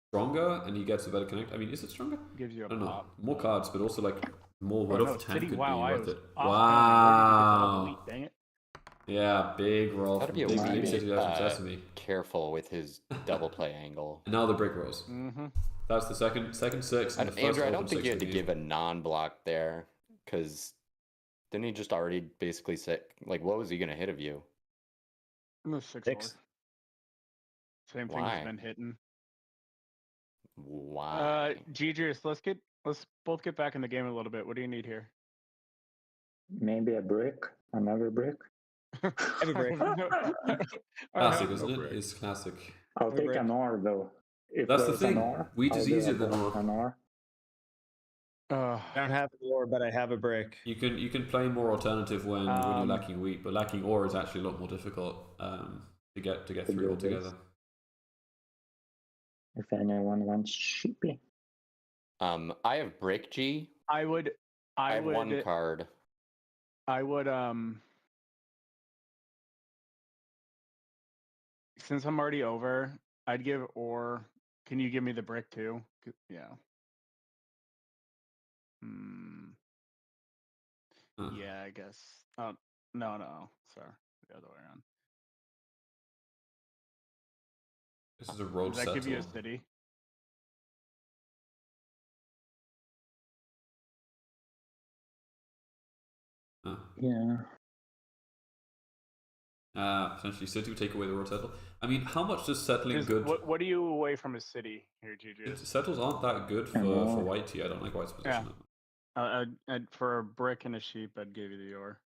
stronger and he gets a better connect. I mean, is it stronger? Gives you I a don't know. pop. More cards, but also like more Oh, wood no, of 10 city. could Wow, be I worth was it. off counting. Wow. Wheat, dang it. Yeah, big roll Gotta from be a big wee city bit, from Sesame. careful with his double play angle. And now the brick rolls. Mm-hmm. That's the second 6 and the first Andrew, I open don't think 6 you had to of the give game. a non-block there, because didn't he just already basically say, like, what was he gonna hit of you? I'm a 6. Six. Same thing Why? has been hitting. Why? Gidris, let's both get back in the game a little bit. What do you need here? Maybe a brick, another brick. Every brick. Classic, isn't it? It's classic. I'll Every take brick. an ore though. If That's the there's thing. an ore, Wheat I'll is do easier than an ore. I don't have an ore, but I have a brick. You can play more alternative when you're Um, lacking wheat, but lacking ore is actually a lot more difficult to get To through do altogether. this. If anyone wants sheepy. I have brick G. I would. I have one card. I would. Since I'm already over, I'd give ore. Can you give me the brick too? Yeah. Huh. Yeah, I guess. Oh no. Sorry, the other way around. This is a road Does that give you a settle. city? Yeah. Potentially city would take away the road settle. I mean, how much does settling Is- good? What are you away from a city here, Juju? Settles aren't that good I for know. Whitey. I don't like White's position. For a brick and a sheep, I'd give you the Yor.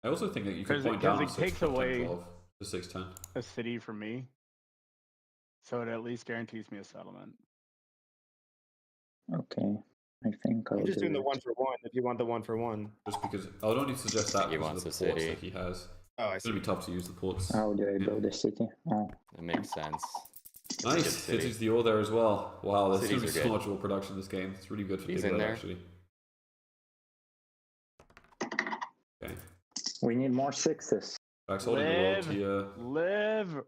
I also think that you could 'Cause point it- 'cause down it switch takes from away- 10-12 to 6-10. A city for me, so it at least guarantees me a settlement. Okay. I think I'll I'm just do doing the it. 1-for-1 if you want the 1-for-1. Just because I would only suggest that He because wants of a the ports city. that he has. Oh, I It's gonna see. be tough to use the ports. How do I build a city? Oh, It makes sense. It's a Nice, good city. city's the ore there as well. Wow, there's Cities gonna be are so good. much ore production in this game. It's really good for He's Big in Red, there. actually. Okay, we need more sixes. Jack's holding the road Live. here. Live.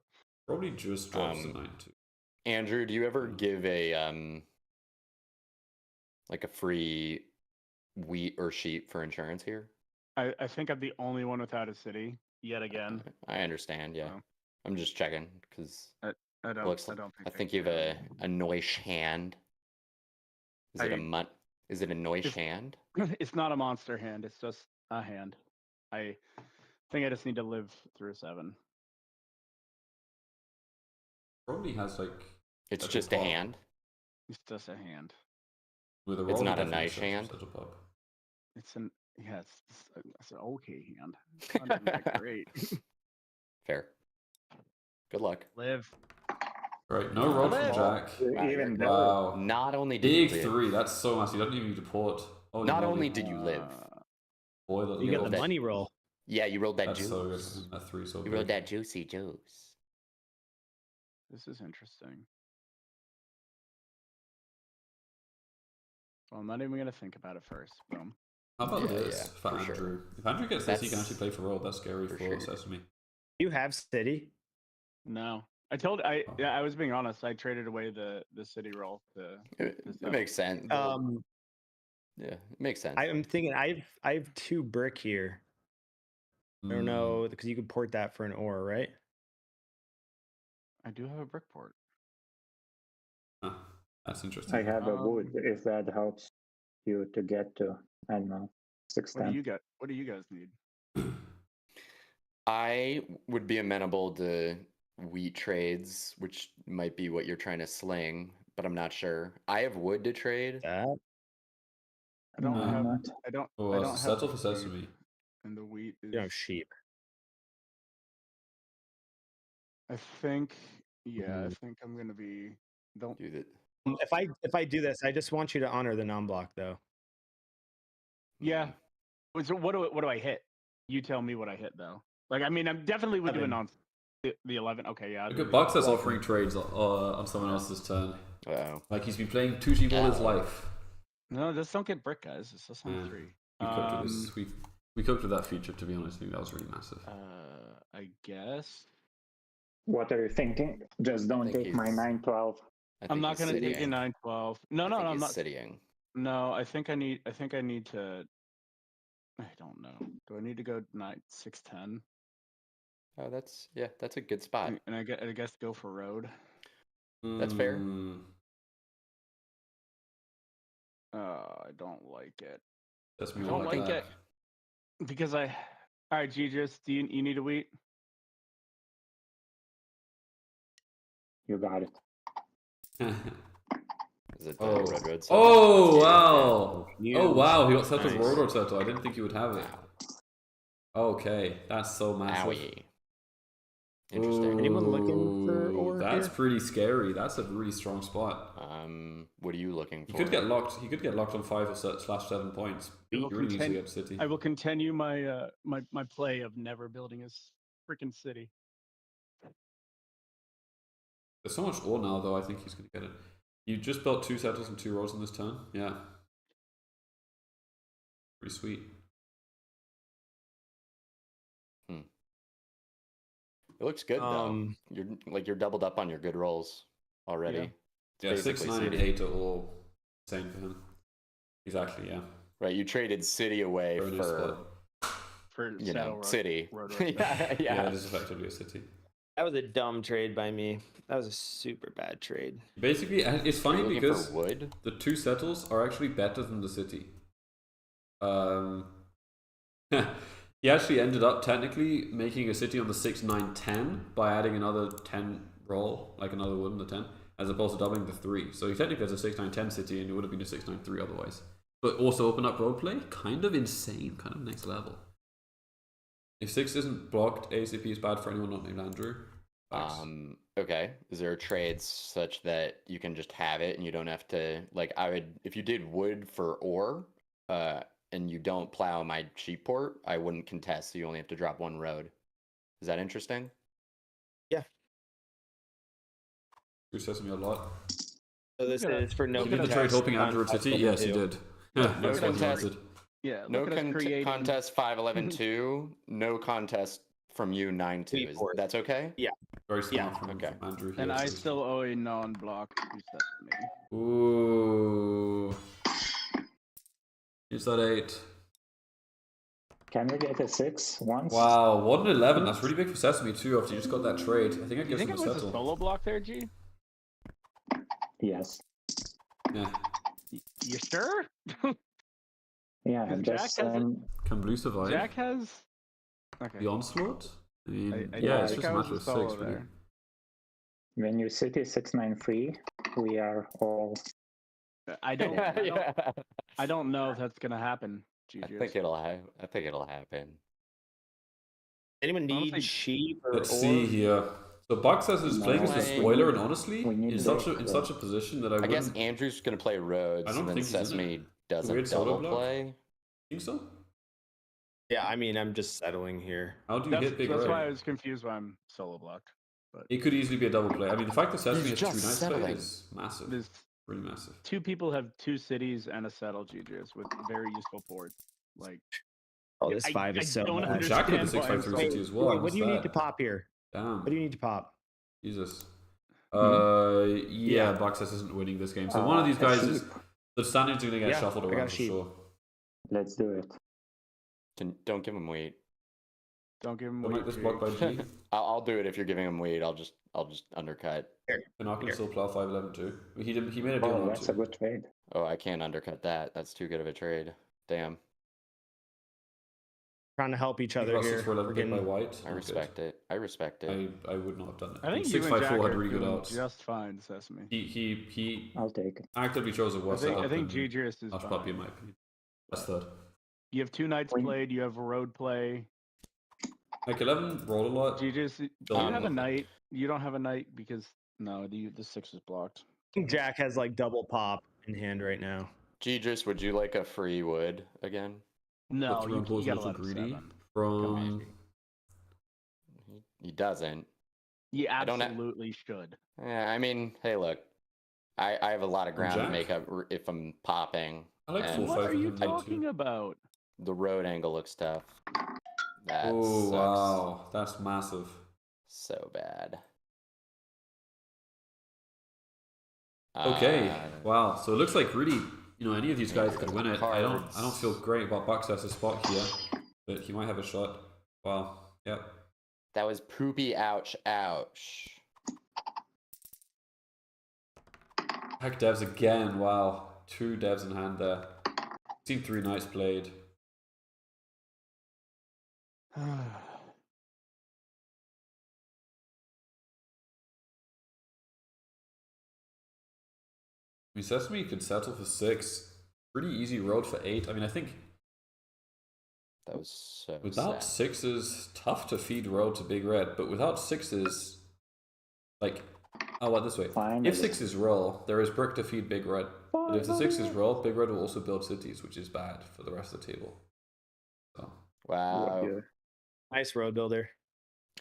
Probably just drops to Um, 9-2. Andrew, do you ever give a like a free wheat or sheep for insurance here? I think I'm the only one without a city yet again. I understand. Yeah, Oh. I'm just checking because I don't. looks. I don't think. I think you have a Noish hand. Is it a I- mutt? Is it a Noish If- hand? It's not a monster hand. It's just a hand. I think I just need to live through 7. Probably has like It's That's a just a pop. hand. It's just a hand. with a It's roll. not a definitely nice sets up hand. such a pop. It's an it's an okay hand. Not even that great. Fair. Good luck. Live. Right, no roll from Live. Jack. Wow, Even you're- better. Wow, Not only did big you live, 3. That's so massive. You don't even need to port. Holy not moly. only did you live, Boy, that You little- got the that- money roll. yeah, you rolled that That's juice. so good. That 3 so You big. rolled that juicy juice. This is interesting. Well, I'm not even gonna think about it first. Boom. How about Yeah, this yeah, for for Andrew? sure. If Andrew gets this, he can That's- actually play for roll. That's scary for for sure. Sesame. You have city. No, I Oh. yeah, I was being honest. I traded away the city roll to. It makes sense. Yeah, it makes sense. I'm thinking I have 2 brick here. I don't Mm. know because you could port that for an ore, right? I do have a brick port. Huh, that's interesting. I have a wood Um, if that helps you to get to, I don't know, What do 610. you got? What do you guys need? I would be amenable to wheat trades, which might be what you're trying to sling, but I'm not sure. I have wood to trade. That I don't No, have. not. I don't. Oh, I don't have settle the for sheep, Sesame. And the wheat is. you don't have sheep. I think. Yeah, I Mm. think I'm gonna be. Don't. Do that. If I do this, I just want you to honor the non-block though. Yeah. So what do I hit? You tell me what I hit though. Like I mean, I'm definitely would do it 11. on the 11. Okay, yeah. I'll Look do at the Bucks that's 11. offering trades on someone else's turn. Uh-oh. Like he's been playing 2G all his Ow. life. No, just don't get brick, guys. It's just on Yeah. 3. We coped with this. We coped with that feature. To be honest, I think that was really massive. I guess. What are you thinking? Just don't think take my he's- 912. I I'm think not he's gonna take citying. your 912. No, I no, think no, I'm he's not. citying. No, I think I need to. I don't know. Do I need to go 610? Oh, that's a good spot. And I guess go for road. That's fair. Mm, I don't like it That's I me don't all like that. because I. All right, Gigis, do you need a wheat? You got it. Is it the Oh. Red Road? Oh wow! Huge. Oh wow! He got settled Nice. Warlord settle. I didn't think he would have it. Wow. Okay, that's so massive. Owie. Interesting. Anyone looking for Ooh, ore That's here? pretty scary. That's a really strong spot. What are you looking for? He could get locked. He could get locked on 5 or /7 points. He will really needs to contend- get City. I will continue my my play of never building a freaking city. There's so much ore now, though. I think he's going to get it. You just built 2 settles and 2 roads in this turn. Yeah, pretty sweet. It looks good though. You're doubled up on your good rolls already. Yeah. It's Yeah, 6, basically 9, and City. 8 are all same for him. Exactly. Yeah. Right, you traded City away Very nice for spot. For you Saddle know Road- City. Road. yeah, Yeah, yeah. it is effectively a City. That was a dumb trade by me. That was a super bad trade. Basically, and it's Are funny you looking because for wood. the 2 settles are actually better than the City. Yeah, He actually ended up technically making a city on the 6, 9, 10 by adding another 10 roll, like another wood on the 10, as opposed to doubling the 3. So he technically has a 6, 9, 10 city, and it would have been a 6, 9, 3 otherwise. But also open up roleplay, kind of insane, kind of next level. If 6 isn't blocked, ACP is bad for anyone not named Andrew. Facts. Okay. Is there trades such that you can just have it and you don't have to, like, I would, if you did wood for ore, and you don't plow my sheep port, I wouldn't contest, so you only have to drop 1 road. Is that interesting? Who says to me a lot. So this Look at is for no Did the trade hoping Andrew would city? Yes, he did. Yeah, No that's what he contest. wanted. Yeah. No look at us creating- contest 5-11-2, no contest from you 9-2. That's okay? Very smart Yeah, from okay. Andrew. And here. I still owe a non-block Sesame. Ooh. Use that 8. Can we get a 6 once? Wow, 1 and 11. That's really big for Sesame too. After you just got that trade, I think I You guess think him it a was a settle. solo block there, G? Yes. Yeah. You sure? Yeah, Because just Jack has it. Can Blue survive? Jack has. Okay. The onslaught? I mean, I yeah, it's think just a I was matter of 6. solo Really. there. when your city is 693, we are all. I don't. I don't know if that's gonna happen. I GGS. think it'll happen. Anyone need Honestly, sheep or Let's see ore? here. So Buck says he's playing as a Like- spoiler, and honestly, we need in to such make in the- such a position that I I guess wouldn't Andrew's gonna play roads, I don't and then think he's in it. Sesame doesn't Weird solo double block? play. think so. Yeah, I mean, I'm just settling here. How do you That's, hit big that's red? why I was confused why I'm solo blocked. It could easily be a double play. I mean, the fact that Sesame He's has 2 just nights play settling. is massive. There's Really massive. 2 people have 2 cities and a settle GGS with very useful ports. Like Oh, this I- 5 is I so don't bad. And Jack with the understand why I'm 653 city as well. Wait, what do you need What's to that? pop here? Damn. What do you need to pop? Jesus. Mhm. Yeah, Yeah. Buxess isn't winning this game. So one of these guys is sheep. the standings are gonna get Yeah, shuffled I got a around for sheep. sure. Let's do it. Don't give him weight. don't give him Don't weight. like this G. block by G. I'll do it if you're giving him weight. I'll just undercut. Pinocchio Here. still plow 511 too. He made a deal Oh, not that's a to. good trade. Oh, I can't undercut that. That's too good of a trade. Damn. Trying to help each He other got here. 6 for 11 We're picked by getting- white. I Not respect it. I respect it. good. I would not have done it. I think you 6 and 5 Jack 4 are had really good doing odds. just fine, Sesame. He I'll take it. actively chose a worse setup I think than GGS is Hush fine. Puppy in my opinion. That's third. You have 2 nights When- played. You have a road play. Like 11 rolled a lot. GGS, you Don't have a know. night. You don't have a night because no, the 6 is blocked. I think Jack has like double pop in hand right now. Gidris, would you like a free wood again? No, But you, Throne Ball's you gotta a let little him greedy. 7. From He doesn't. You I don't know. absolutely should. Yeah, I mean, hey, look, I have a lot of ground to Jack? make up if I'm popping. I like And 4 What 5 are you with him talking too. about? The road angle looks tough. That Oh sucks wow, that's massive. so bad. Okay, Uh, wow. So it looks like really, any of these guys could win it. I don't Cards. feel great about Buxess's spot here, but he might have a shot. Wow. Yep. That was poopy. Ouch! Ouch! Heck devs again. Wow. 2 devs in hand there. Seen 3 nights played. I mean, Sesame could settle for 6. Pretty easy road for 8. I mean, I think That was so without sad. 6s, tough to feed road to Big Red. But without 6s, like, I'll let this way. Finally. If 6s roll, there is brick to feed Big Red. But if the 6s roll, Big Red will also build cities, which is bad for the rest of the table. So Wow, Yeah. Nice road builder.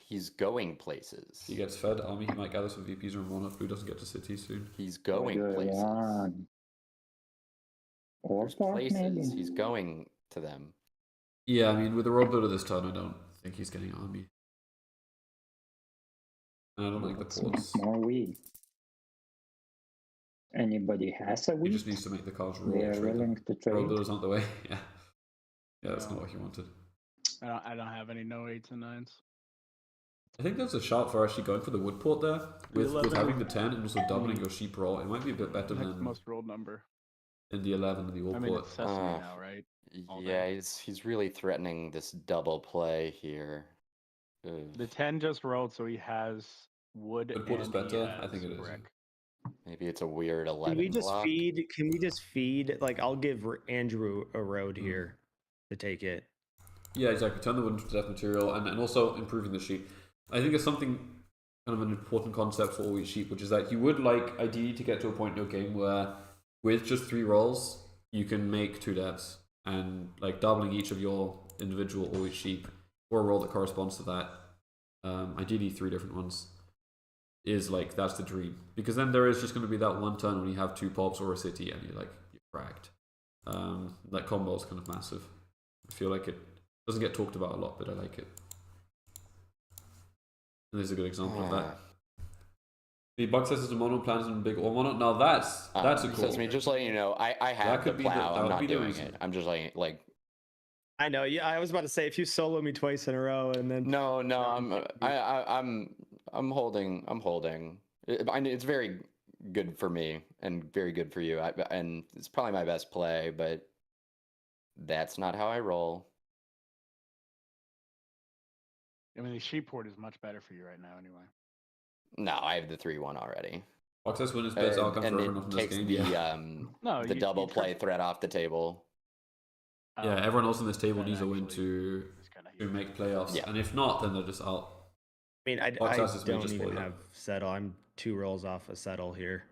he's going places. if he gets fed army, he might gather some VPs or one if Blue doesn't get to city soon. He's going Good places. one. Or There's block, places. maybe. He's going to them. Yeah, I mean, with the road builder this turn, I don't think he's getting army. And I don't like the What's ports. more weed? Anybody has a He weed? just needs to make the cards roll. They are trade them. willing to Road trade. builders aren't the way. Yeah. Yeah, that's No. not what he wanted. I don't have any no 8s and 9s. I think there's a shout for actually going for the wood port there with 11. having the 10 and also doubling your sheep roll. It might be a bit better Next than most rolled number. in the 11 and the old I mean, port. it's Sesame Ah. now, right? all Yeah, day. he's really threatening this double play here. Ugh. The 10 just rolled, so he has wood Wood port is and he better? I has think it is. brick. Maybe it's a weird Can 11 we just block. feed? Can we just feed? Like, I'll give Andrew a road here to take it. Yeah, exactly. Turn the wood into death material, and also improving the sheep. I think it's something kind of an important concept for all wheat sheep, which is that you would like ideally to get to a point in your game where, with just 3 rolls, you can make 2 deaths, and like doubling each of your individual all wheat sheep or a roll that corresponds to that. Ideally 3 different ones. Is like that's the dream, because then there is just going to be that one turn when you have 2 pops or a city and you're fragged. That combo is kind of massive. I feel like it doesn't get talked about a lot, but I like it. And there's a good example of that. The bug says it's a mono plant and big or mono. Now that's a cool. Says me, just letting you know, I have the could be the- plow. that I'm would not be the doing reason. it. I'm just like I know. Yeah, I was about to say if you solo me twice in a row and then no, I'm holding. It's very good for me and very good for you. And it's probably my best play, but that's not how I roll. I mean, the sheep port is much better for you right now, anyway. No, I have the 3-1 already. Access win is best outcome And for it everyone in this takes game. the Yeah. No, the you double try- play threat off the table. Yeah, everyone else in this table that needs a win actually to is kinda to huge. make playoffs, Yeah. and if not, then they're just out. I mean, I Box houses may don't just even spoil it. have settle. I'm 2 rolls off a settle here.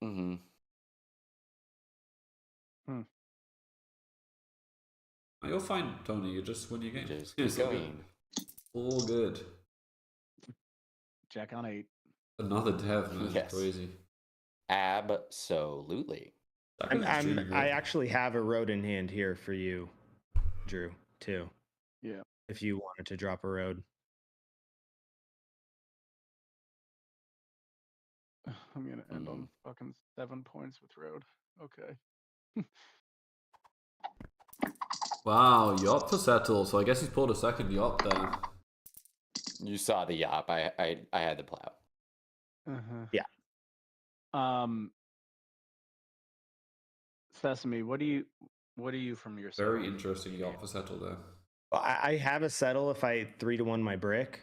Mm-hmm. You'll find Tony. You just win your game. Just keep It's all good. going. All good. Jack on 8. Another dev, man. Yes. Crazy. Absolutely. That guy's streaming, I right? actually have a road in hand here for you, Drew, too. Yeah. If you wanted to drop a road. I'm gonna end on fucking 7 points with road. Okay. Wow, Yop to settle. So I guess he's pulled a second Yop there. You saw the yop. I had the plow. Uh-huh. Yeah. Sesame, what do you from your Very settle? interesting Yop to settle there. Well, I have a settle if I 3-1 my brick.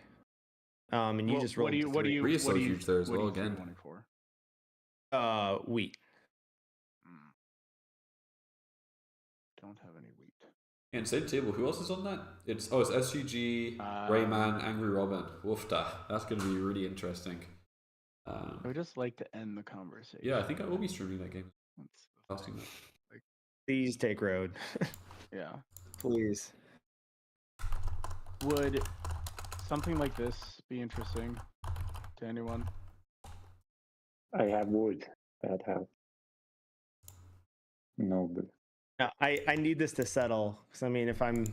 And you just rolled what do you Three is so what do you- huge there as what do well, you again. 3-1 for? Wheat. Don't have any wheat. And same table. Who else is on that? It's SGG, Rayman, Angry Robin. Woofda. That's going to be really interesting. I would just like to end the conversation. Yeah, I think I will be streaming that game. That's the Casting thing. that. Please take road. Yeah. Please. Would something like this be interesting to anyone? I have wood. That helps. No, but No, I need this to settle. Because, I mean, if I'm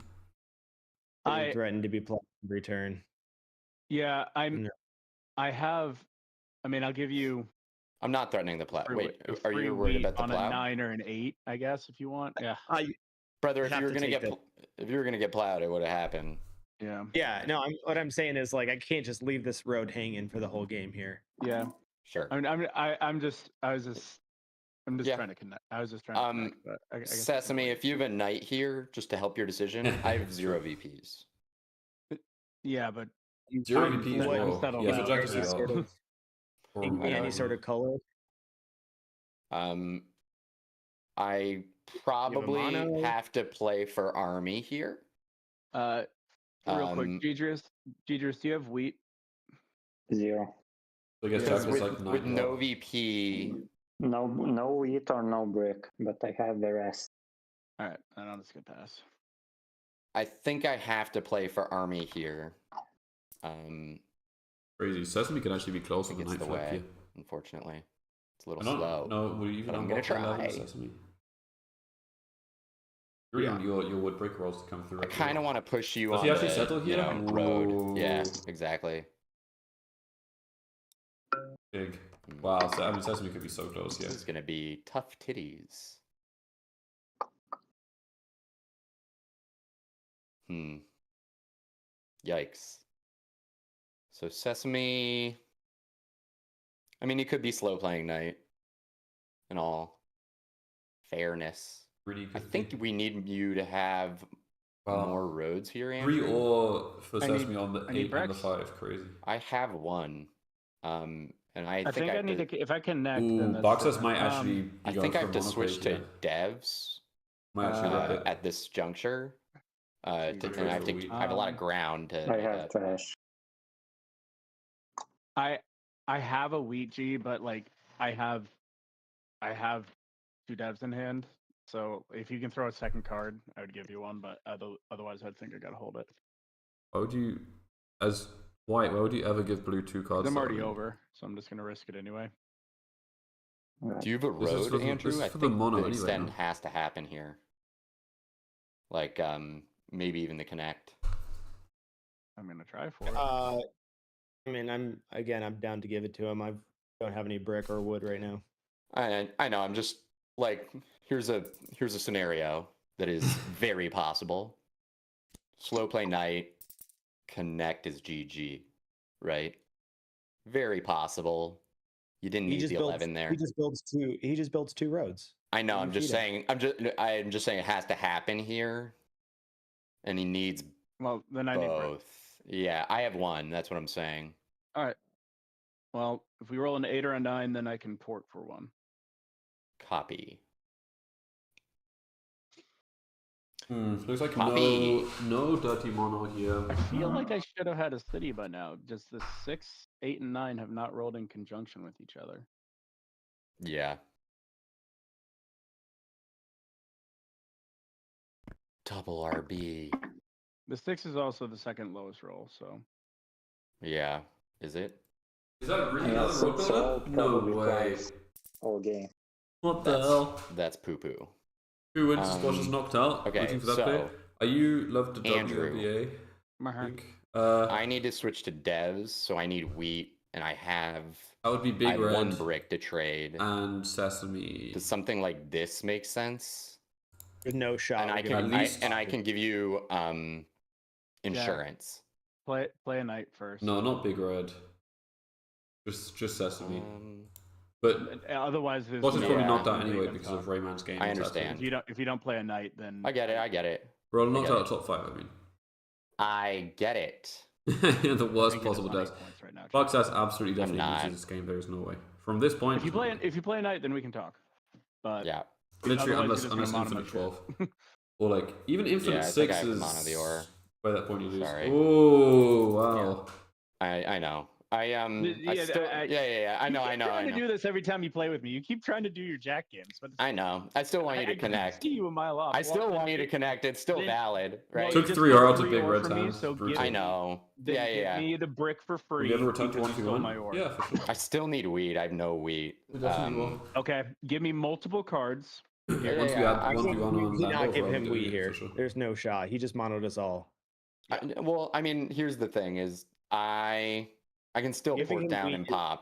I- threatened to be played every turn. Yeah, No. I mean, I'll give you I'm not threatening the plow. free Wait, wheat- are free you worried wheat about the on plow? a 9 or an 8, I guess, if you want. Yeah. Brother, if have you were to gonna take get if you were gonna get plowed, it would have happened. Yeah. Yeah, no, what I'm saying is, like, I can't just leave this road hanging for the whole game here. Yeah. Sure. I'm just Yeah. trying to connect. I was just trying to connect, but I guess I can Sesame, wait. if you have a knight here just to help your decision, I have 0 VPs. Yeah, but Zero I'm VPs. set- I'm Whoa. settled Yeah, so out, Jack is yeah. out. Sort of, Or any sort of color. I probably mono? have to play for army here. real quick, Gidris, do you have wheat? 0. So I guess Because Jack is like with 9 no Yop. VP, No wheat or no brick, but I have the rest. All right, and I'll just get pass. I think I have to play for army here. Crazy. Sesame can actually be I close on think the it's night the flip way. here. Unfortunately, it's a little I don't slow. know. Will you even but I'm gonna unblock the 11 try. Sesame? You really want your wood brick rolls to come through. I kind of want to push you Does on he actually the settle here? road. Yeah, Ooh. exactly. Big. Wow. So, I mean, Sesame could be so close here. This is gonna be tough titties. Yikes. So Sesame. I mean, he could be slow playing knight. In all fairness. really I good. think we need you to have more roads here, 3 Andrew. or for I need- Sesame on the I need 8 and the bricks. 5. Crazy. I have one. And I I think I need to. If I connect, Ooh, then that's Boxes different. might actually be I going think I for have to mono switch plays, to yeah. devs Might actually rip it. at this juncture. And Jesus. I have to. Trade for I have a lot of ground to. I have trash. I have a wheat G, but like I have 2 devs in hand. So if you can throw a second card, I would give you one. But otherwise, I'd think I gotta hold it. Why would you, as white, why would you ever give blue 2 cards? I'm though? I already mean, over, so I'm just gonna risk it anyway. Do you have a This is road, for the- Andrew? this is I for the think mono the anyway, extend no? has to happen here. Like maybe even the connect. I'm gonna try for it. I mean, I'm down to give it to him. I don't have any brick or wood right now. I know. I'm just like here's a scenario that is very possible. Slow play knight, connect is GG, right? Very possible. You didn't need the 11 there. He just builds 2. He just builds 2 roads. I know. You I'm just feed saying. I'm just saying it has to happen here, and he needs Well, then I need brick. both. Yeah, I have one. That's what I'm saying. All right. Well, if we roll an 8 or a 9, then I can port for 1. Copy. Looks like Copy. no dirty mono here. I feel like I should have had a city by now. Just the 6, 8, and 9 have not rolled in conjunction with each other. Yeah. Double RB. The 6 is also the second lowest roll, so Yeah. Is it? Is that really Yeah, another so- road so builder? I'll No probably way. try all game. What the hell? That's poo poo. Who wins? Squash is knocked out. Okay, Waiting for that so play. Are you love to Andrew. WBA? Uh-huh. I need to switch to devs, so I need wheat, and I have That would be big red one brick to trade. and sesame. Does something like this make sense? There's no shot. And we're I gonna can At least- I can give you insurance. Play a knight first. No, not big red. Just sesame. Um, But Otherwise, there's Boss is no probably Yeah. knocked out way anyway to because top. of Rayman's game. I and understand. Sesame. If you don't play a knight, then I get it. We're all knocked get out it. of top 5. I mean, I get it. the worst I think you're possible just on death. 8 points right now, Jack. Fox has absolutely I'm definitely not. loses this game. There is no way. From this point, If you play a knight, then we can talk. But Yeah. literally otherwise unless you're just gonna infinite mono 12 or like even infinite Yeah, I 6 think I have to is mono the ore. by that point you lose. Sorry. Oh wow. I know. I Yeah, still yeah. I know. keep trying to do this every time you play with me. You keep trying to do your jack games, but I know. I still want you I to can connect. see you a mile off. I still Well, want you to connect. It's still then- valid, well, right? you Took just 3 got ore out of 3 big ore red from me, hands. so Brutal. I know. Then Yeah, give yeah. me the brick for Will free. you ever return to because you stole my 1v1? ore. Yeah, for sure. I still need wheat. I have no wheat. We definitely will. Okay, give me multiple cards. Yeah, once we yeah, add I 1v1 You on did that not over, give I'm him doing wheat it here. for sure. There's no shot. He just monoed us all. Well, I mean, here's the thing: is I can still Giving port him down wheat and is- port.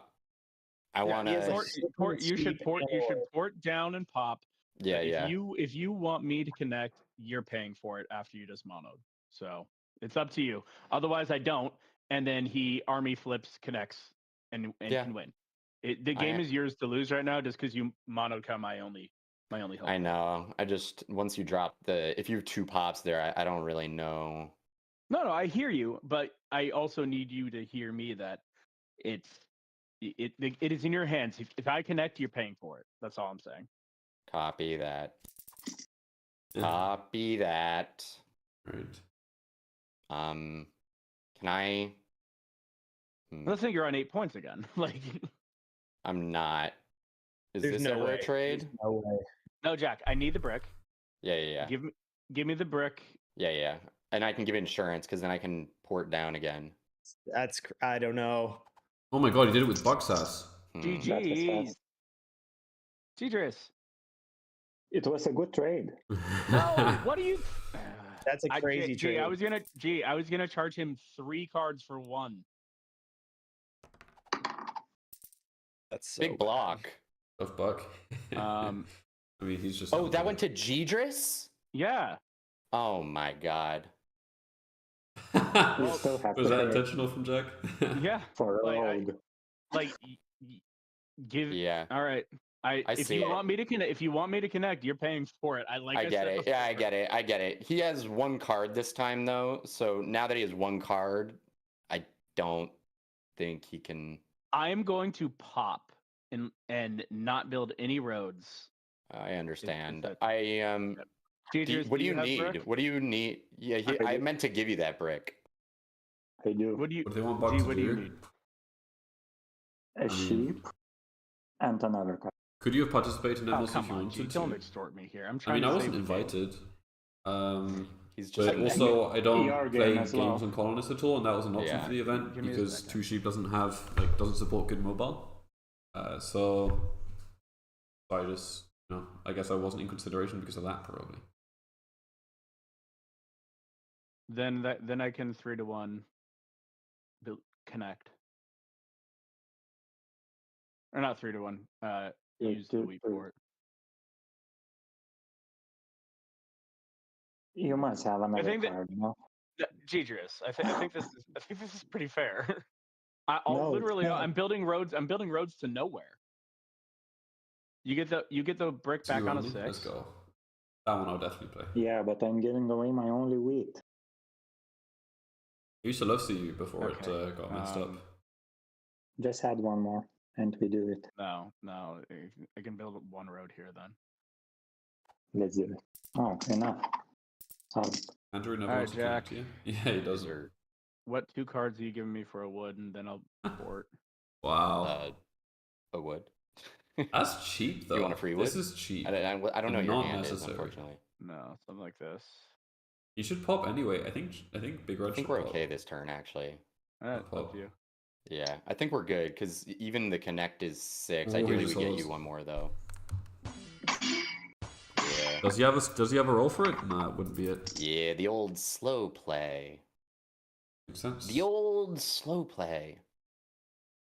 I Yeah, want he has a to. You should cheap port. You should ore. port down and pop. Yeah, But yeah. If you want me to connect, you're paying for it after you just monoed. So it's up to you. Otherwise, I don't. And then he army flips, connects, and Yeah. can win. The game is yours to lose right now, just because you monoed my only hope. I know. I just once you drop if you have 2 pops there, I don't really know. No, I hear you, but I also need you to hear me that it is in your hands. If I connect, you're paying for it. That's all I'm saying. Copy that. Yeah. Copy that. Right. Can I? Let's think you're on 8 points again. Like, I'm not. Is There's this no ever way. a trade? There's no way. no, Jack, I need the brick. Yeah. Give me the brick. Yeah. And I can give insurance because then I can port down again. I don't know. Oh my god, he did it with Bucksass. GG. That was fast. Idris. It was a good trade. No, what do you? That's a crazy trade. I was gonna charge him 3 cards for 1. That's so Big bad. block. Tough buck. Um, I mean, he's just. Oh, that went to Gidris? yeah. Oh my god. You still have Was to that pay intentional from Jack? Yeah. for a Like, road. Like, give. Yeah. All right. see you it. want me to connect, if you want me to connect, you're paying for it. I get said it. Yeah, I before. get it. I get it. He has one card this time though, so now that he has one card, I don't think he can. I'm going to pop and not build any roads. I understand. that- I Yep. Teachers, what do you have need? brick? What do you need? Yeah, I meant to give you that brick. I do. What do you? What do they want Buck G, to what do you do? need? A sheep and another card. Could you have participated in Oh, Emos if come you on, wanted G, to? don't extort me here. I'm I trying mean, to I save wasn't the game. invited. He's just But a also, I don't ER play game as games well. on Colonist at all, and that was an option Yeah. for the event Give me a because second. Two Sheep doesn't support good mobile. So I just, I guess I wasn't in consideration because of that probably. Then I can 3-1 connect. Or not 3-1. Use the wheat for it. You must have another think that- card, no? Gidrius, I think this is pretty fair. No, it's not. I'm building roads. I'm building roads to nowhere. You get the brick back Two on a only? 6. Let's go. That one I'll definitely play. Yeah, but I'm giving away my only wheat. I used to love CU before Okay. it got messed up. Just add one more, and we do it. No, I can build one road here then. Let's do it. Oh, enough. Andrew never Alright, wants to Jack. connect you. Yeah, he doesn't. Or, What 2 cards are you giving me for a wood, and then I'll port? Wow. a wood. That's cheap though. You want a free wood? This is cheap. I don't know And your not hand is, necessary. unfortunately. No, something like this. You should pop anyway. I think Big Red I think should we're pop. okay this turn, actually. That's Pop. up to you. Yeah, I think we're good because even the connect is 6. Oh, Ideally, he we just get holds. you one more though. Yeah. Does he have a roll for it? Nah, it wouldn't be it. Yeah, the old slow play. Makes sense. The old slow play.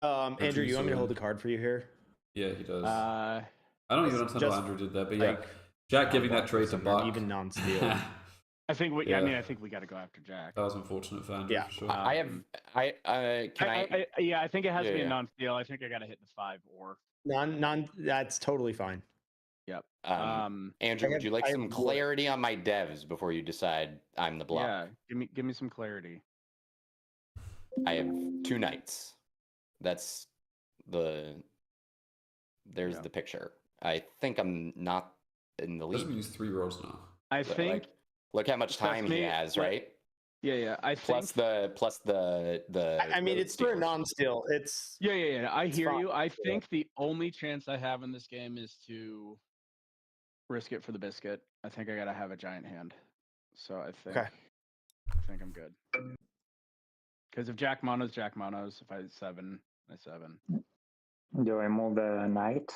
Andrew, you want me to so- hold the card for you here? Yeah, he does. Uh, I don't even understand just what Andrew did there, but yeah, like, Jack giving that block trade with to some Buck. even non-steal. I think we. Yeah. I mean, I think we got to go after Jack. That was unfortunate for Andrew. Yeah. For sure. I have. Can I? Yeah, I think it has to be Yeah, a yeah. non-steal. I think I got to hit the 5 or. That's totally fine. Yep. Andrew, I would have- you like I some have wood. clarity on my devs before you decide I'm the block? Yeah. Give me some clarity. I have 2 knights. That's the. There's Yeah. the picture. I think I'm not in the Doesn't lead. use 3 rolls now. I But, think. like, look how much time he Sesame, has, let- right? Yeah. I think. Plus the. I mean, the it's for a steals. non-steal. It's Yeah. I hear fine. you. I think the only chance I have in this game is to risk it for the biscuit. I think I got to have a giant hand. So I think. Okay. I think I'm good. Because if Jack monos, Jack monos. If I 7, I 7. Do I move the knight?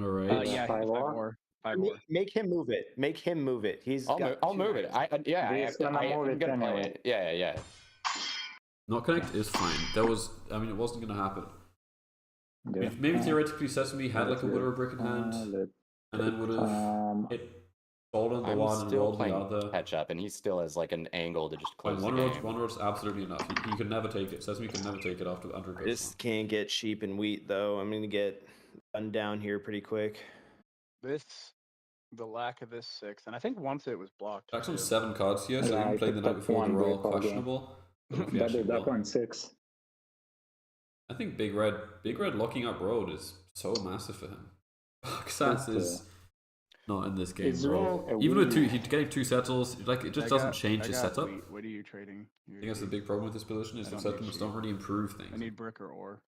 All right. Yeah. 5 5 or? or. 5 or. Make him move it. Make him move it. I'll move it. Yeah, He's gonna move I'm it gonna play anyway. it. Yeah. Not connect is fine. It wasn't going to happen. Do it. Maybe theoretically Sesame had like a let's wood do or a brick in hand, let- and then would have hit sold on the I'm one and still rolled the playing other. catch up, and he still has like an angle to just Fine, close one the road's game. one road's absolutely enough. He could never take it. Sesame could never take it after Andrew goes. This can't get sheep and wheat though. I'm gonna get done down here pretty quick. The lack of this 6, and I think once it was blocked. Jack's on too. 7 cards here, so Yeah, even I playing the picked night up before one they're all brick all game. questionable. Don't know if he actually Doubled up will. on 6. I think Big Red locking up road is so massive for him. Xas is not in this game, Is bro. there a Even with wheel? he's getting 2 settles, like it just doesn't change his setup. What are you trading? I think that's the big problem with this position is I the don't need settlements sheep. don't really improve things. I need brick or ore.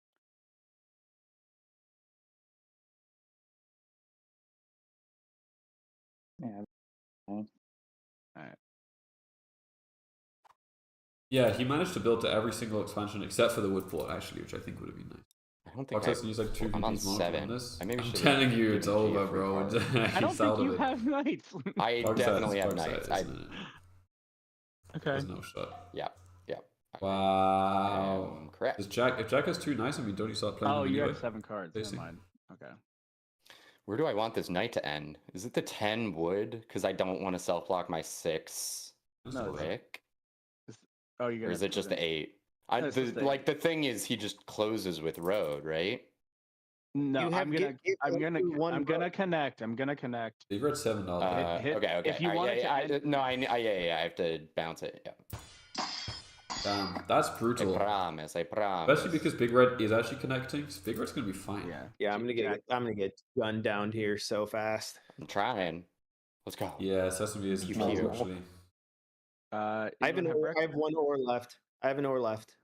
Yeah. Alright. Yeah, he managed to build to every single expansion except for the wood plot actually, which I think would have been nice. I don't think Fox used like 2 I'm on VPs more 7. on this. I maybe I'm should've telling you, given it's G a over, free bro. card. I don't He's out think you of it. have knights. I Fox definitely have Fox knights. isn't it? Okay. There's no shot. Yeah. Wow. Correct. If Jack has 2 nice, I mean, don't you start playing Oh, them you anyway? have 7 cards. Never Facing. mind. Okay. Where do I want this night to end? Is it the 10 wood? Because I don't want to self block my 6 That's No, all right. brick. Oh, you got. Or is it just the 8? No, it's just the The thing is, he just closes with road, right? No, You have I'm gonna, give I'm gonna, Andrew one I'm gonna vote. connect. I'm gonna connect. Big Red $7. hit- Okay. if you Alright, want it to end- no, yeah. I have to bounce it. Yeah. Damn, that's I brutal. promise. Especially because Big Red is actually connecting. So Big Red's gonna be fine. Yeah. Yeah, I'm gonna get gunned down here so fast. I'm trying. Let's go. Yeah, Sesame is in Pew, trouble pew. actually. I I have one ore left. I have an ore left.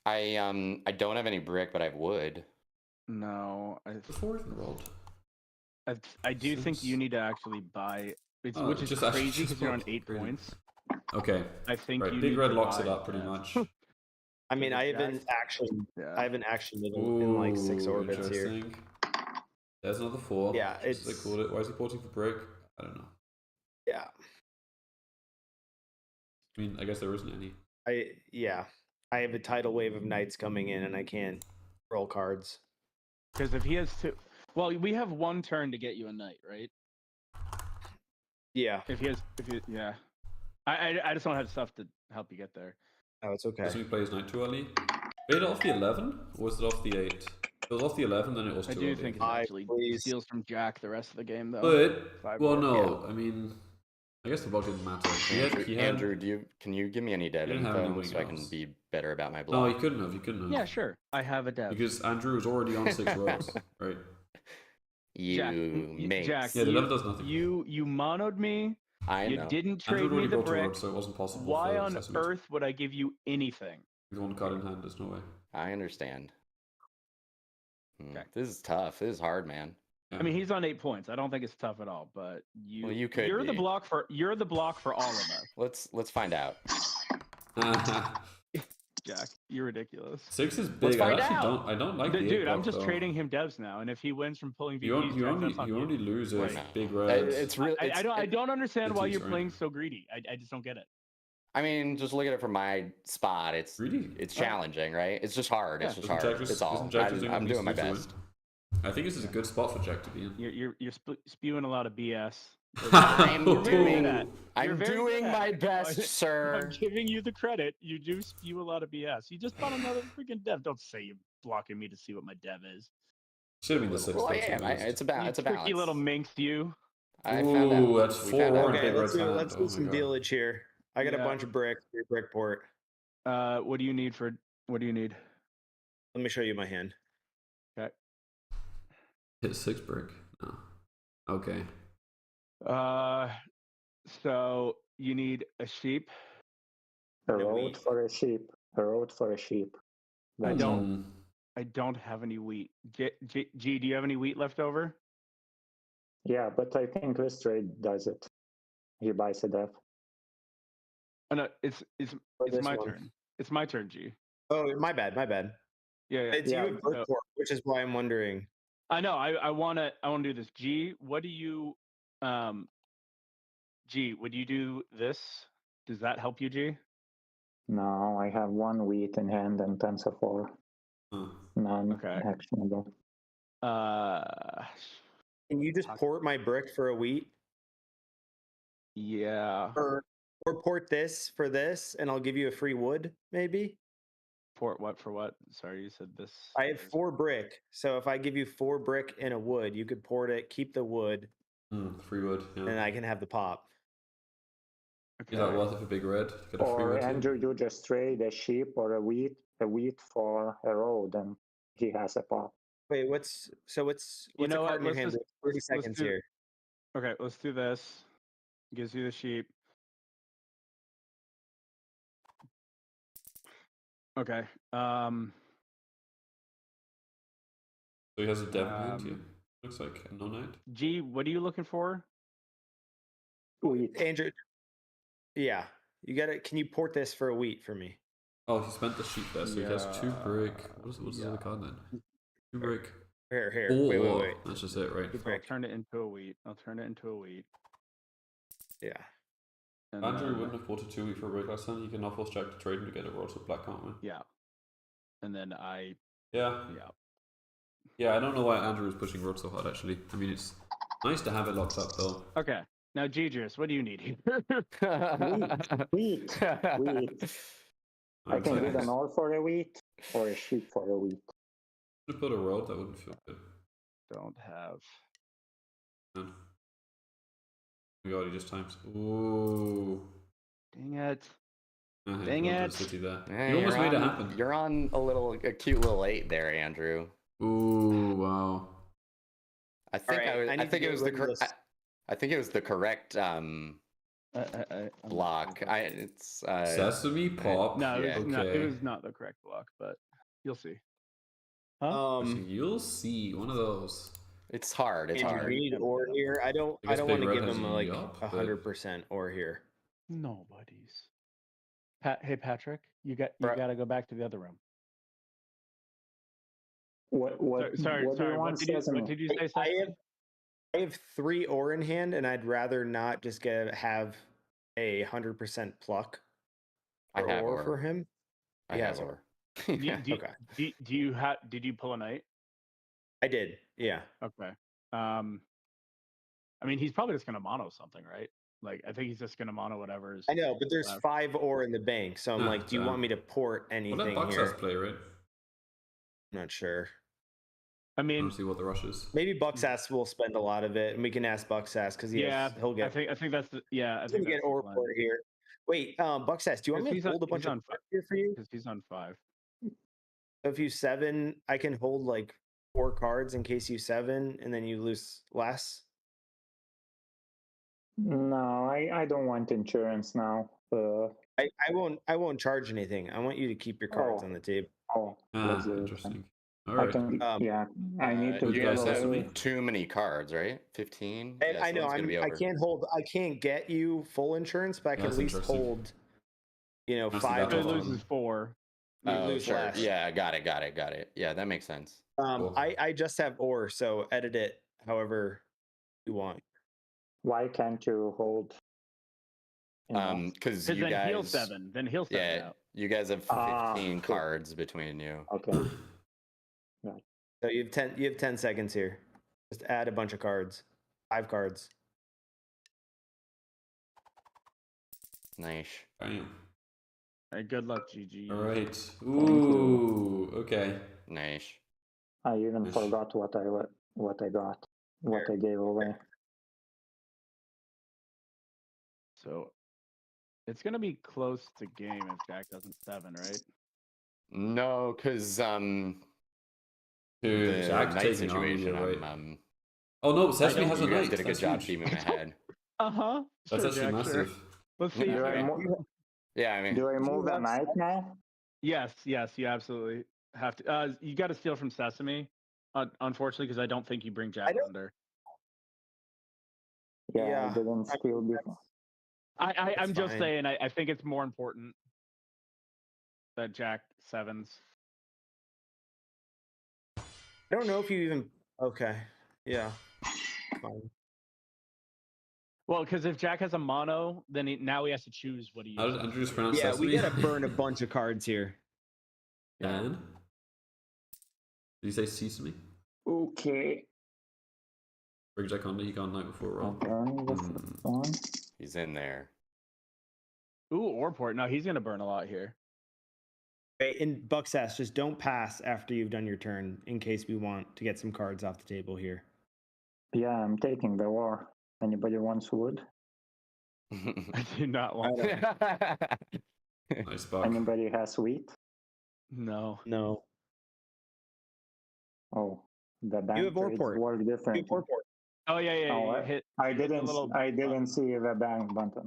I don't have any brick, but I have wood. No, Before even rolled. I do think you Since- need to actually buy. It's Oh, which is just actually crazy just because you're on bought 8 crazy. points. Okay. I think Right. you Big need Red to locks buy it up pretty that. much. I mean, the I Jack- haven't actually Yeah. in like 6 Ooh, orbits here. interesting. There's another 4. Yeah, just as they called it. Why is he porting for brick? I don't know. Yeah, I mean, I guess there isn't any. I have a tidal wave of knights coming in, and I can't roll cards. Because if he has two, well, we have 1 turn to get you a knight, right? Yeah, If you, yeah. I just don't have stuff to help you get there. oh, it's okay. Doesn't he play his knight too early? Wait, off the 11? Or was it off the 8? If it was off the 11, then it was I too do early. think it I actually please. steals from Jack the rest of the game, though. But, 5 well, more. no. I mean, I guess the block didn't matter. Andrew, can you give me any dev didn't have any info winning so I can else. be better about my No, block? he couldn't have. He couldn't have. Yeah, sure. I have a dev. Because Andrew was already on 6 rows, right? Jack, Mates. Jack, Yeah, the level does nothing. You monoed me. I You know. didn't Andrew trade me already the got to brick. road, so it wasn't possible. Why for on Sesame. earth would I give you anything? With 1 card in hand, there's no way. I understand. Okay. This is tough. This is hard, man. Yeah. I mean, he's on 8 points. I don't think it's tough at all. But Well, you could You're the be. block for all of us. Let's find out. Jack, you're ridiculous. 6 is Let's big. find I don't like the 8 Dude, I'm block, just though. trading him devs now, and if he wins from pulling You, VPs, you, only, that's on you you. only lose if No. big red. It's really. I don't understand it's why easy, you're right? playing so greedy. I just don't get it. I mean, just look at it from my spot. It's Really? it's challenging, right? It's just hard. It's Yeah. just Isn't hard. Jack just- It's all. isn't Jack just doing I'm what he doing my needs to do to best. win? I think this is a good spot for Jack to be in. You're spewing a lot of BS. I'm You're very doing. good at it. You're I'm very doing good my at it. best, I'm sir. giving you the credit. You do spew a lot of BS. You just bought another freaking dev. Don't say you're blocking me to see what my dev is. Should have been the 6. Well, though, to be yeah, honest. it's You a tricky balance. little minx, you. I found out. Ooh, that's We 4 found out. ore in Okay, big let's red's do hand. Oh my some God. dealage here. I got a Yeah. bunch of brick. Brick port. What do you need for? What do you need? Let me show you my hand. Okay. Hit 6 brick. No. Okay. So you need a sheep. A And a road wheat. for a sheep. A road for a sheep. I That's don't- all. Mm, I don't have any wheat. G, do you have any wheat left over? Yeah, but I think this trade does it. He buys a dev. Oh no, it's For it's this my one. turn. It's my turn, G. Oh, my bad. Yeah, yeah. It's Yeah, you with brick so- port, which is why I'm wondering. I know. I wanna do this. G, what do you G, would you do this? Does that help you, G? No, I have 1 wheat in hand and tensor 4. huh. None Okay. actionable. Can you just port my brick for a wheat, Yeah. or port this for this, and I'll give you a free wood, maybe? Port what for what? Sorry, you said this. I have 4 brick, so if I give you 4 brick and a wood, you could port it, keep the wood, Free wood. Yeah. and I can have the pop. Is that worth it for big red? Get a free Or red. too? Andrew, you just trade a sheep or a wheat for a road, and he has a pop. Wait, what's You a know what, card in your let's hand? just- 30 let's seconds do- here. Okay, let's do this. Gives you the sheep. Okay. So he has a dev in hand here. Looks like a no knight. G, what are you looking for? Wheat. Andrew, yeah, you got to. Can you port this for a wheat for me? Oh, he spent the sheep there, so he has 2 brick. What's the Yeah. other card then? 2 brick. Here. Oh, Wait. that's just it, right? I'll brick. turn it into a wheat. I'll turn it into a wheat. Yeah. And Andrew then- wouldn't have bought a 2 wheat for a brick last time. He can now force Jack to trade him to get a road with black, can't we? Yeah. And then Yeah. Yeah, I don't know why Andrew was pushing road so hard, actually. I mean, it's nice to have it locked up, though. Okay. Now, Gidris, what do you need here? Wheat. Wheat. I can get an ore for a wheat or a sheep for a wheat. Should put a road, that wouldn't feel good. don't have. Oh my god, he just times. Ooh. Dang it. Uh-huh, Dang going to it. the city there. Yeah, You almost you're made it on- happen. You're on a cute little 8 there, Andrew. Ooh, wow. I think right, I need I to think it get was the rid of this. I think it was the correct I'm block. It's Sesame pop. No, it was Yeah. not. It Okay. was not the correct block, but you'll see. Huh? So you'll see one of those. it's hard. It's Andrew, hard. we need ore here. I don't I guess want Big to Red give has him a like yup, but- 100% ore here. Nobody's. Hey Patrick, you Bru- got to go back to the other room. What? Sorry. What do you What want, did you Sesame? say? I Sesame? have 3 ore in hand, and I'd rather not just have a 100% pluck I or have ore ore. for him. I He have has ore. Do Okay. you have? Did you pull a knight? I did. Yeah. Okay. I mean, he's probably just gonna mono something, right? Like, I think he's just gonna mono whatever is. I know, but there's left. 5 ore in the bank, so I'm Ah, like, do you damn. want me to port Well, anything let Box here? House play, right? I'm not sure. I I mean, want to see what the rush is. Maybe Bucksass will spend a lot of it, and we can ask Bucksass because he'll get. I think that's the, I He's think gonna get that's the ore plan. port here. Wait, Bucksass, do you want me Because to hold a bunch he's of on cards here for you? Because he's on 5. So if you 7, I can hold like 4 cards in case you 7, and then you lose less. No, I don't want insurance now. I won't charge anything. I want you to keep your cards Oh. on the table. Let's do it then. Interesting. I Alright. can. Yeah, I need to Good give guy, away. Sesame. Too many cards, right? 15. And Yeah, I know someone's gonna be I over. can't get you full insurance, but I can That's at least interesting. hold. That's 5 the If he battle of them. loses 4, You Oh, lose sure. less. Yeah, got it. Yeah, that makes sense. Cool. I just have ore, so edit it however you want. Why can't you hold? enough? Because because you then he'll guys, 7. Then he'll 7 yeah, out. you guys have 15 Ah, cool. cards between you. Okay. So you have 10 seconds here. Just add a bunch of cards. 5 cards. Nice. Bam. All right, good luck, GG. Alright. Ooh, okay. Nice. I even Ish. forgot what I got, what I gave away. So it's gonna be close to game if Jack doesn't 7, right? No, because Dude, the Jack's night taking on situation. you, right? I'm Oh no, Sesame don't- has a you guys knight. did a good That's job huge. keeping him ahead. Uh-huh. That's Sure, actually Jack, massive. sure. Let's see. Do if I, you- mo- Yeah, I mean, do I move a night now? Yes, you absolutely have to. You got to steal from Sesame, unfortunately, because I don't think you bring Jack don't- under. Yeah, I Yeah, didn't steal before. I'm That's just fine. saying. I think it's more important that Jack 7s. I don't know if you even. Okay. Yeah. Fine. Well, because if Jack has a mono, then now he has to choose what he How did uses. Andrew just pronounce Yeah, Sesame? we gotta burn a bunch of cards here. Dan? Did you say Sesame? Okay. Bring Jack under, he got night before I'll roll. burn the first one. he's in there. Ooh, or port. No, he's gonna burn a lot here. Okay, and Bucksass, just don't pass after you've done your turn in case we want to get some cards off the table here. Yeah, I'm taking the war. Anybody wants wood? I do not want. Nice bug. Anybody has wheat? No. No. Oh, the You bank have ore trades port. work You differently. have ore port. Oh yeah. Oh, You hit. I hit the didn't. little I didn't button. see the bank button.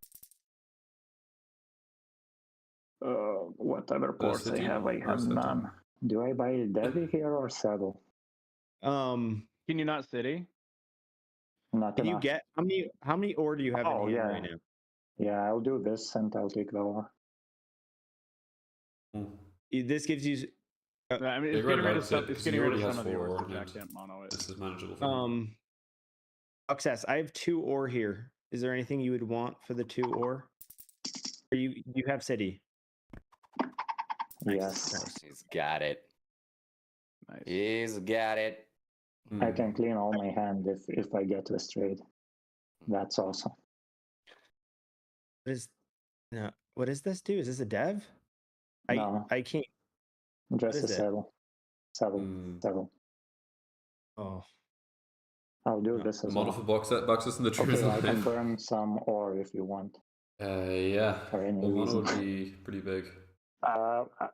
What other ports I city have? I or have city? none. Do I buy Devi here or saddle? Um, Can you not city? Not can you enough. get how many ore do you have Oh, in hand yeah. right now? Yeah, I'll do this and I'll take the war. Hmm. This gives you I mean, Big it's Red getting rid of likes some. it, It's 'cause getting he rid of already some of has the 4 ores, ore so in Jack hand. can't mono it. This is manageable for him. Success. I have 2 ore here. Is there anything you would want for the 2 ore? Or you have city. Yes. Nice. He's got it. Nice. He's got it. I can clean all my hand if I get this trade. That's awesome. What does this do? Is this a dev? No. I can't. Just a is it? settle. Settle. Hmm. Settle. Oh. I'll do this as Multiple well. boxes in the truth. Okay, I can burn some ore if you want. Yeah. For any Well, mono reason. would be pretty big. Uh, I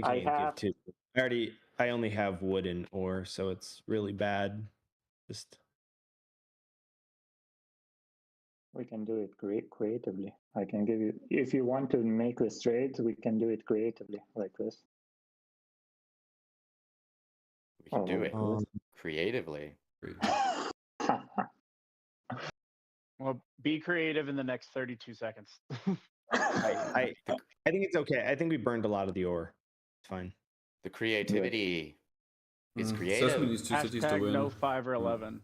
I can't have. give two. I only have wood and ore, so it's really bad. Just We can do it creatively. I can give you, if you want to make this trade, we can do it creatively like this. We can do it um, creatively. Well, be creative in the next 32 seconds. I think it's okay. I think we burned a lot of the ore. It's fine. The creativity is Sesame creative. needs 2 cities to Hashtag win. no 5 or 11.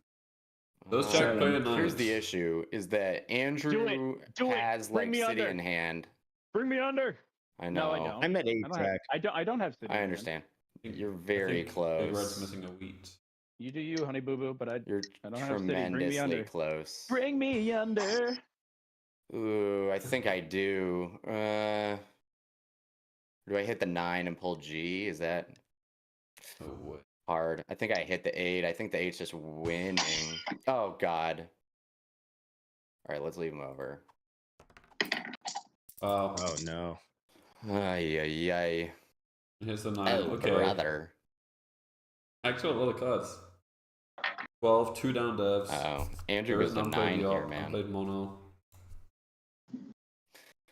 Those Jack play at Here's night. the issue: is that Andrew Do it. has Bring like me city under. in hand. Bring me under. I know. No, I don't. I'm at 8, I don't Zach. have, I don't have city. I in hand. understand. You're I very think Big Red's close. missing a wheat. You do you, honey boo boo, but I You're don't have city. Bring me tremendously under. close. Bring me under. Ooh, I think I do. Do I hit the 9 and pull G? Is that Oh, hard? I think I hit the 8. I think the 8's just winning. Oh God. All right, let's leave him over. wow. Oh no. Ay ay ay. Here's the 9. Oh Okay. brother. Actually, a lot of cards. 12, 2 down devs. Oh, Andrew There goes is to an unplayed 9 here, Yacht, man. unplayed mono.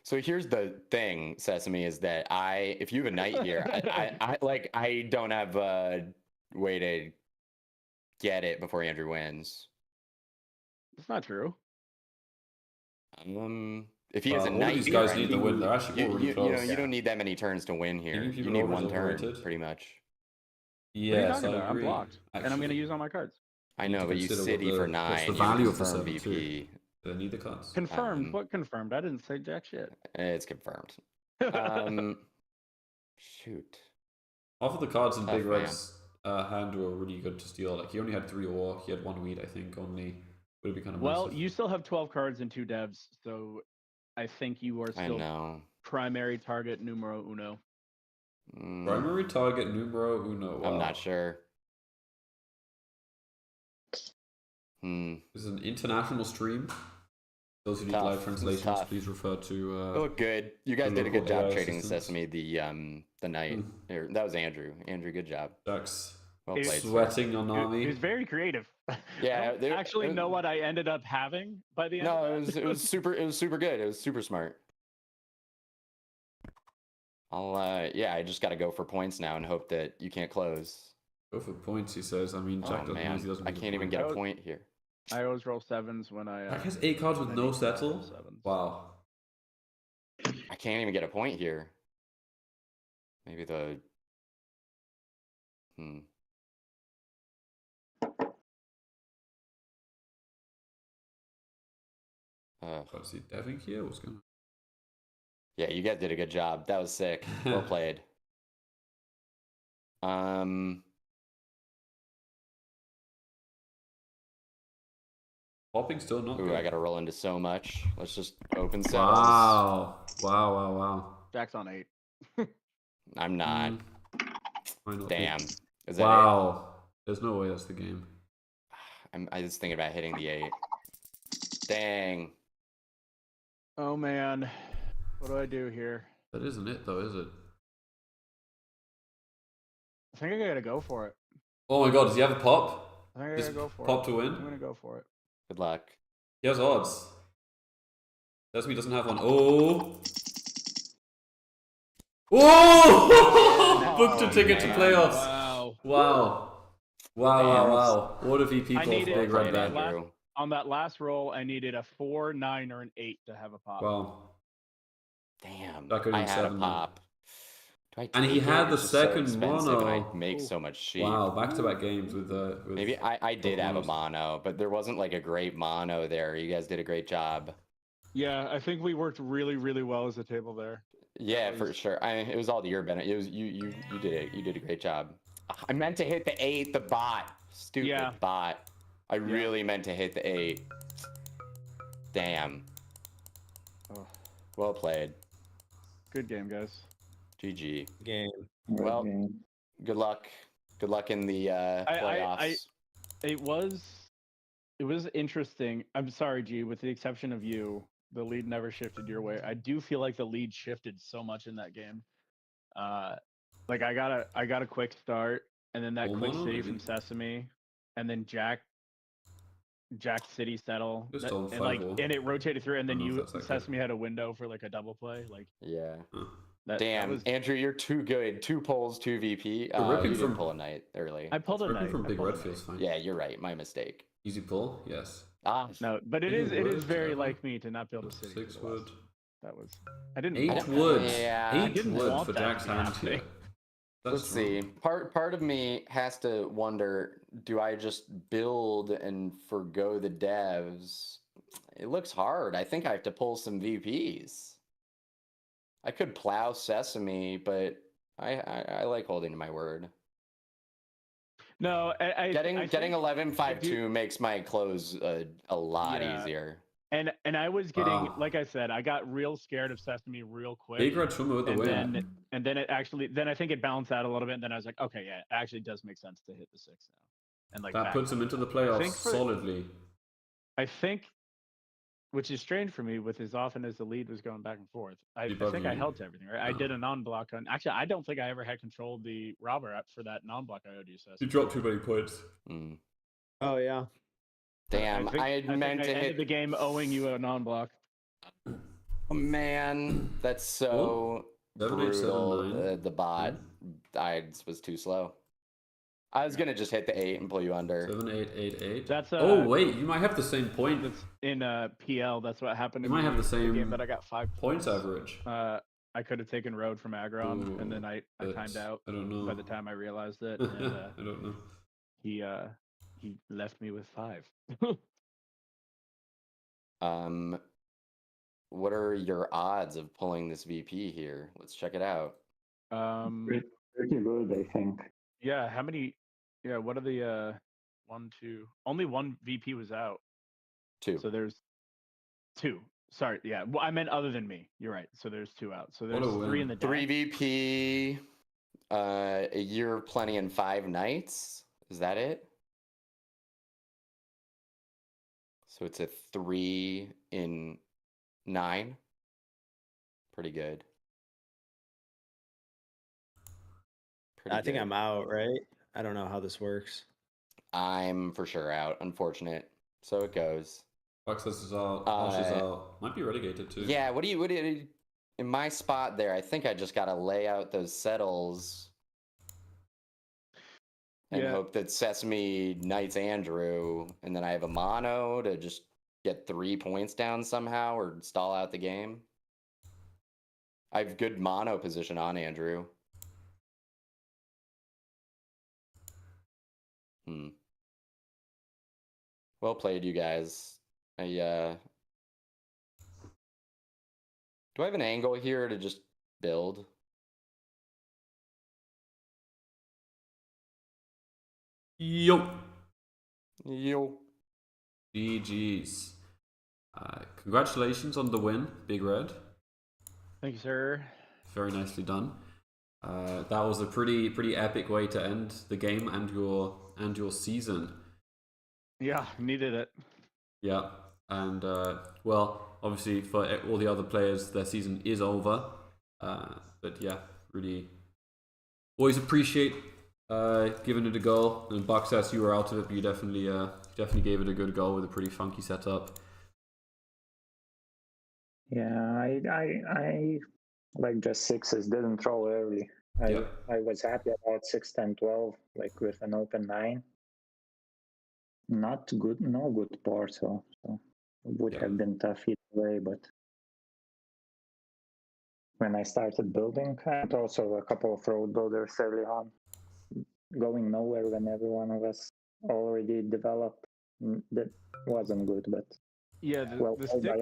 So here's the thing, Sesame, is that if you have a knight here, I don't have a way to get it before Andrew wins. It's not true. If he has a All of knight these here, guys I need to win. They're actually all really you close. you don't need that many turns to win here. Thinking You people need over is one turn, overrated. pretty much. What are you Yes, talking I about? agree. I'm blocked, and I'm going to use all my cards. I need know, to but you consider what city for what's 9. the You value of the confirm 7 VP. too. Do I need the cards? Confirmed. What confirmed? I didn't say jack shit. It's confirmed. Shoot. Half of the cards in Tough, Big man. Red's hand were really good to steal. Like he only had 3 ore, he had 1 wheat, I think. Only would be kind of Well, massive. you still have 12 cards and 2 devs, so I think you are I still know. primary target numero uno. Primary target numero uno. Wow. I'm not sure. This is an international stream. Those who need Tough. live It's translations, tough. please refer to. You look good. You guys did a local good job AI trading assistants. Sesame the night. Or, that was Andrew. Andrew, good job. Jack's Well It's played. sir. sweating on He Nami. was very creative. Yeah, I don't actually know what I ended up having by the end. No, of that. it was super good. It was super smart. I just got to go for points now and hope that you can't close. Go for points, he says. I mean, Jack Oh doesn't man, he doesn't I need a can't even point. get a point here. I always roll 7s when I. Jack has 8 cards with I no need to roll settle. 7s. Wow. I can't even get a point here. Maybe the. Let's see, Devin here. What's going on? Yeah, you guys did a good job. That was sick. Well played. Popping still not Ooh, good. I got to roll into so much. Let's just open settles. Wow. Jack's on 8. I'm not. Why not? Damn. Is that Wow. There's no way that's the game. it? I was thinking about hitting the 8. Dang. Oh man, what do I do here? That isn't it though, is it? I think I gotta go for it. Oh my god, does he have a pop? I think I Just gotta go for pop it. to win? I'm gonna go for it. Good luck. He has odds. Sesame doesn't have one. Oh! Oh! Booked a ticket to man. playoffs. Wow. Wow. What if he people I needed big Well red played, band? Andrew. On that last roll, I needed a 4, 9, or an 8 to have a pop. Wow. Damn. That could I be had a 7 pop. Do I And he take had it? the It's just so second expensive and mono. I make so much sheep. Wow, back-to-back games with Maybe I did have a monos. mono, but there wasn't like a great mono there. You guys did a great job. Yeah, I think we worked really, really well as a table there. Yeah, That for was- sure. It was all to your benefit. It was you did it. You did a great job. I meant to hit the 8, the bot. Stupid Yeah. bot. I really meant to hit the 8. Damn. Oh, Well played. good game, guys. GG. Game. Good Well, game. Good luck. Good luck in the playoffs. It was it was interesting. I'm sorry, G. With the exception of you, the lead never shifted your way. I do feel like the lead shifted so much in that game. Like I got a quick start, and then that Full quick mono, city maybe? from Sesame, and then Jack City settle, Just that, told and like 5-0. and it rotated through, and I then don't know if you that's that good. Sesame had a window for like a double play. Like Yeah. Huh. that. Damn, that was, Andrew, you're too good. 2 polls, 2 VP. But ripping You did from- pull a knight early. I pulled a Ripping knight. from I Big pulled Red a feels knight. fine. Yeah, you're right. My mistake. Easy pull, yes. Ah, No, but it Maybe is wood, very ever. like me to not build a city. for 6 the West. wood. That was I didn't. 8 want wood. That. Yeah. I 8 didn't wood want for that to Jack's be hand happening. here. That's Let's see. Part of me has to wonder, do I just build and forgo the devs? It looks hard. I think I have to pull some VPs. I could plow Sesame, but I like holding to my word. No, I Getting think 11.52 makes my close a lot Yeah. easier. And I was getting, Wow. like I said, I got real scared of Sesame real quick. Big Red swimmer with the win. and then it actually, then I think it balanced out a little bit. And then I was like, okay, yeah, it actually does make sense to hit the 6 now. And like That back puts him out. into the I playoffs think for- solidly. I think, which is strange for me, with as often as the lead was going back and forth. I Debug think I you. held to everything, right? I No. did a non-block on. Actually, I don't think I ever had control of the robber up for that non-block I owed you, Sesame. You dropped too many points. Mm. Oh yeah. Damn, I had meant to ended hit the game owing you a non-block. Oh, man, that's so 7, 8, 7, brutal. 9. The bot was too slow. I was gonna just hit the 8 and pull you under. 7, 8, 8, 8. That's oh wait, you might have the same point. That's in PL. That's what happened. You to might me have the same game that I got 5 points average. I could have taken road from Agron, and then I but timed out. I don't know. By the time I realized it, and I don't know. he left me with 5. What are your odds of pulling this VP here? Let's check it out. Pretty good, I think. Yeah. How many? Yeah. What are the 1, 2? Only one VP was out. 2. So there's 2. Sorry. Yeah. Well, I meant other than me. You're right. So there's 2 out. So What there's a 3 win. in the deck. 3 VP, a year of plenty and 5 nights. Is that it? So it's a 3 in 9. Pretty good. I think I'm out, right? I don't know how this works. I'm for sure out. Unfortunate. So it goes. Access is out. Osh is out. Might be relegated too. Yeah. What do you? In my spot there, I think I just gotta lay out those settles and Yeah. hope that Sesame knights Andrew, and then I have a mono to just get 3 points down somehow or stall out the game. I have good mono position on Andrew. Well played, you guys. Do I have an angle here to just build? Yo. Yo. GG's. Congratulations on the win, Big Red. Thank you, sir. Very nicely done. That was a pretty epic way to end the game and your season. Yeah, needed it. Yeah, and well, obviously for all the other players, their season is over. But yeah, really always appreciate giving it a go. And Buck says you were out of it, but you definitely gave it a good go with a pretty funky setup. Yeah, I like just 6s, didn't throw early. I was happy about 6, 10, 12, like with an open 9. Not good, no good par, so would have been tough either way. But when I started building, and also a couple of road builders early on, going nowhere when every one of us already developed, that wasn't good. But Yeah, the played by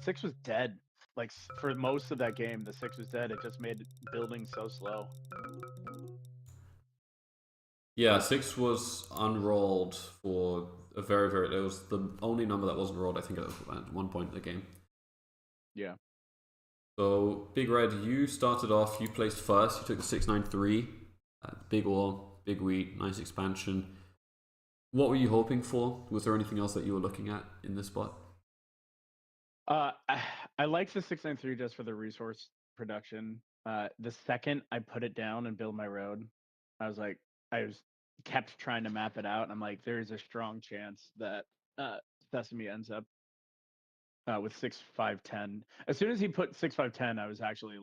6 was dead. Like for most of that game, the 6 was dead. It just made building so slow. Yeah, 6 was unrolled for a very. It was the only number that wasn't rolled, I think, at one point in the game. Yeah. So, Big Red, you started off, you placed first, you took the 693. Big ore, big wheat, nice expansion. what were you hoping for? Was there anything else that you were looking at in this spot? I like the 693 just for the resource production. The second I put it down and build my road, I was kept trying to map it out. And I'm like, there's a strong chance that Sesame ends up with 6-5-10. As soon as he put 6-5-10, I was actually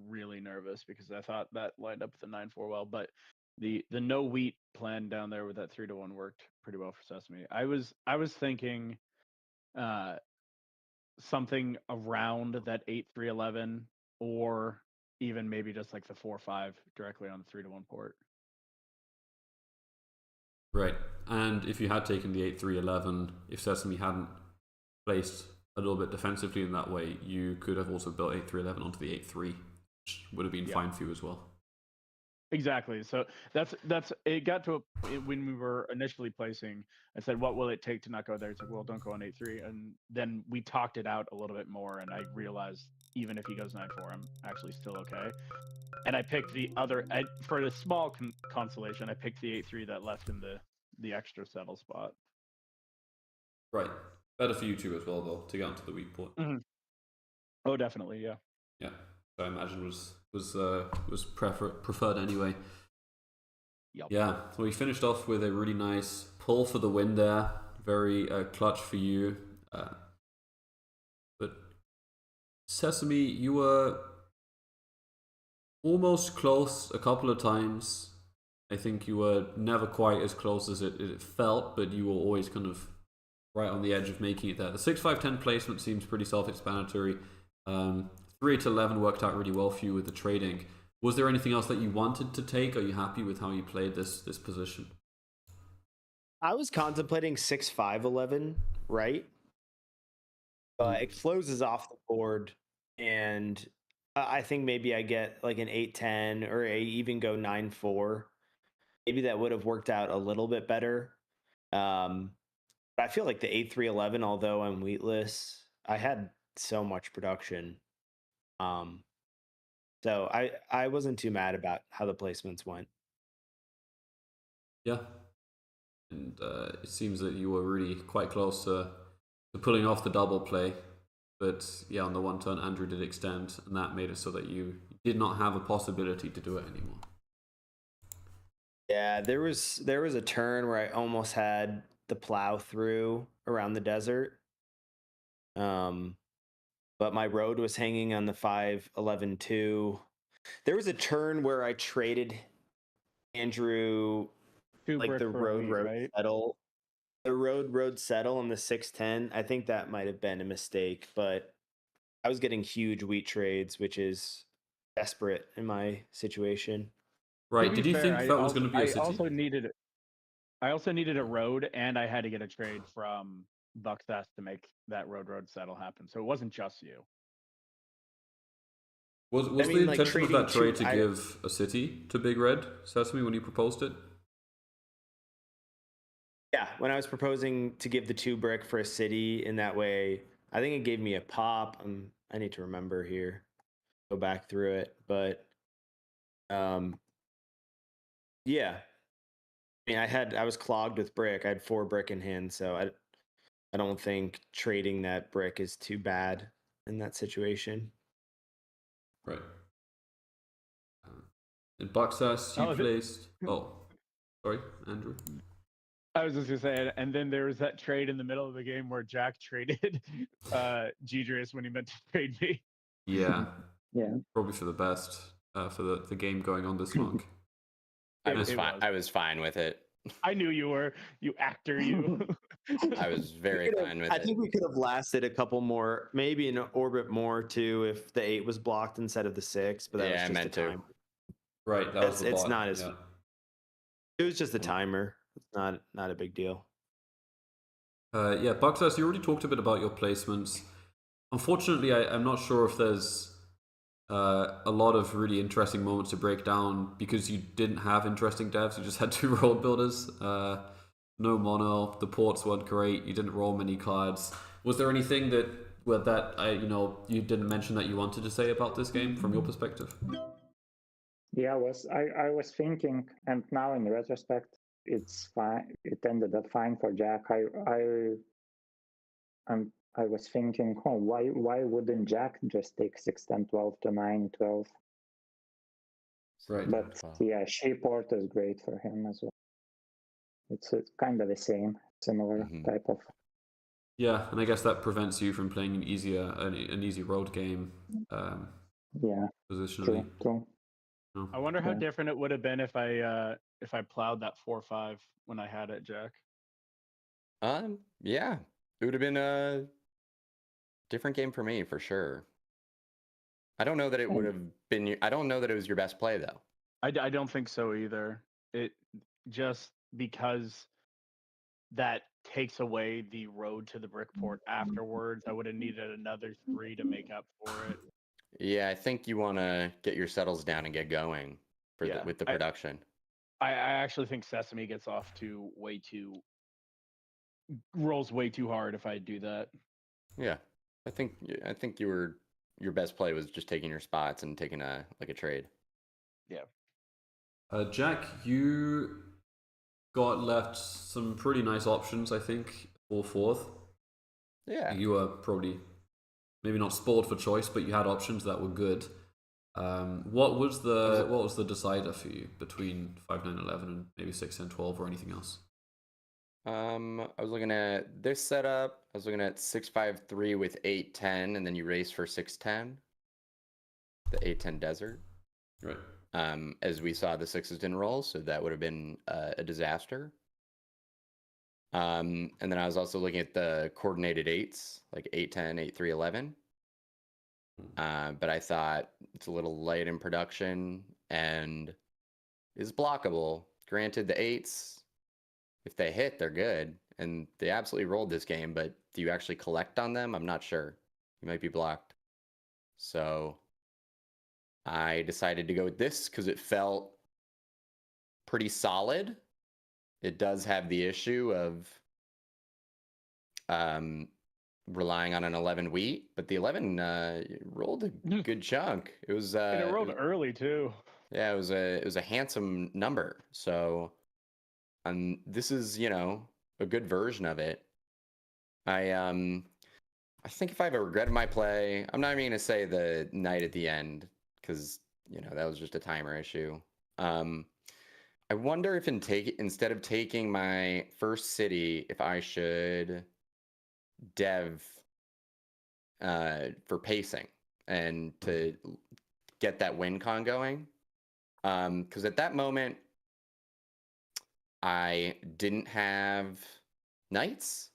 really nervous because I thought that lined up with the 9-4 well. But the no wheat plan down there with that 3-1 worked pretty well for Sesame. I was thinking something around that 8-3-11, or even maybe just like the 4-5 directly on the 3-1 port. Right. And if you had taken the 8-3-11, if Sesame hadn't placed a little bit defensively in that way, you could have also built 8-3-11 onto the 8-3, which would have been fine for you as well. Exactly. So that's it. Got to when we were initially placing, I said, "What will it take to not go there?" It's like, "Well, don't go on 8-3." And then we talked it out a little bit more, and I realized even if he goes 9-4, I'm actually still okay. And I picked the other for a small consolation. I picked the 8-3 that left in the extra settle spot. Right. Better for you two as well, though, to get onto the weak port. Mm-hmm. Oh, definitely, yeah. Yeah. So I imagine was preferred anyway. Yep. Yeah. So we finished off with a really nice pull for the win there. Very clutch for you. But Sesame, you were almost close a couple of times. I think you were never quite as close as it felt, but you were always kind of right on the edge of making it there. The 6-5-10 placement seems pretty self-explanatory. 3-11 worked out really well for you with the trading. Was there anything else that you wanted to take? Are you happy with how you played this position? I was contemplating 6-5-11, right? It closes off the board, and I think maybe I get like an 8-10, or I even go 9-4. Maybe that would have worked out a little bit better. But I feel like the 8-3-11, although I'm wheatless, I had so much production. So I wasn't too mad about how the placements went. Yeah. And it seems that you were really quite close to pulling off the double play. But yeah, on the one turn, Andrew did extend, and that made it so that you did not have a possibility to do it anymore. Yeah, there was a turn where I almost had the plow through around the desert. But my road was hanging on the 5-11-2. There was a turn where I traded Andrew like the road right? settle. The road settle on the 6-10. I think that might have been a mistake, but I was getting huge wheat trades, which is desperate in my situation. Right. Did you think that was going to be a city? I also needed a road, and I had to get a trade from Buckfest to make that road settle happen. So it wasn't just you. Was the intention of that trade to give a city to Big Red Sesame when you proposed it? Yeah, when I was proposing to give the 2 brick for a city in that way, I think it gave me a pop. I need to remember here, go back through it, but yeah. I mean, I was clogged with brick. I had 4 brick in hand, so I don't think trading that brick is too bad in that situation. Right. In Bucksas, you placed. Oh, sorry, Andrew. I was just gonna say, and then there was that trade in the middle of the game where Jack traded Gedrius when he meant to trade me. Yeah. Yeah. Probably for the best for the game going on this long. I was fine with it. I knew you were, you actor, you. I was very fine with it. I think we could have lasted a couple more, maybe an orbit more too, if the 8 was blocked instead of the 6. But that was just a timer. Right, that was the it's bot, not as. yeah. It was just a timer. It's not a big deal. Yeah, Bucksas, you already talked a bit about your placements. Unfortunately, I'm not sure if there's a lot of really interesting moments to break down because you didn't have interesting devs. You just had 2 road builders. No mono. The ports weren't great. You didn't roll many cards. Was there anything that you didn't mention that you wanted to say about this game from your perspective? Yeah, I was thinking, and now in retrospect, it's fine. It ended up fine for Jack. I was thinking, why wouldn't Jack just take 6, 10, 12 to 9, 12? Right. But yeah, Sheeport is great for him as well. It's kind of the same, similar type of. Yeah, and I guess that prevents you from playing an easy road game. Yeah, Positionally. true. No. I wonder how Yeah. different it would have been if I plowed that 4-5 when I had it, Jack. Yeah, it would have been a different game for me for sure. I don't know that it would have been. I don't know that it was your best play though. I don't think so either. It just because that takes away the road to the Brickport afterwards. I would have needed another 3 to make up for it. Yeah, I think you want to get your settles down and get going with the production. I actually think Sesame gets off to rolls way too hard if I do that. Yeah, I think your best play was just taking your spots and taking a trade. Yeah. Jack, you got left some pretty nice options, I think, for fourth. Yeah. You were probably maybe not spoiled for choice, but you had options that were good. What was the decider for you between 5, 9, 11 and maybe 6, 10, 12 or anything else? I was looking at this setup. I was looking at 6-5-3 with 8-10, and then you race for 6-10. The 8-10 desert. Right. As we saw, the 6s didn't roll, so that would have been a disaster. And then I was also looking at the coordinated 8s, like 8-10, 8-3, 11. But I thought it's a little light in production and is blockable. Granted, the 8s, if they hit, they're good. And they absolutely rolled this game, but do you actually collect on them? I'm not sure. You might be blocked. So I decided to go with this because it felt pretty solid. It does have the issue of relying on an 11 wheat, but the 11 rolled a good chunk. It was And it rolled early too. Yeah, it was a handsome number. So this is, a good version of it. I think if I ever regretted my play, I'm not even gonna say the night at the end, because that was just a timer issue. I wonder if instead of taking my first city, if I should dev for pacing and to get that win con going. Because at that moment, I didn't have knights,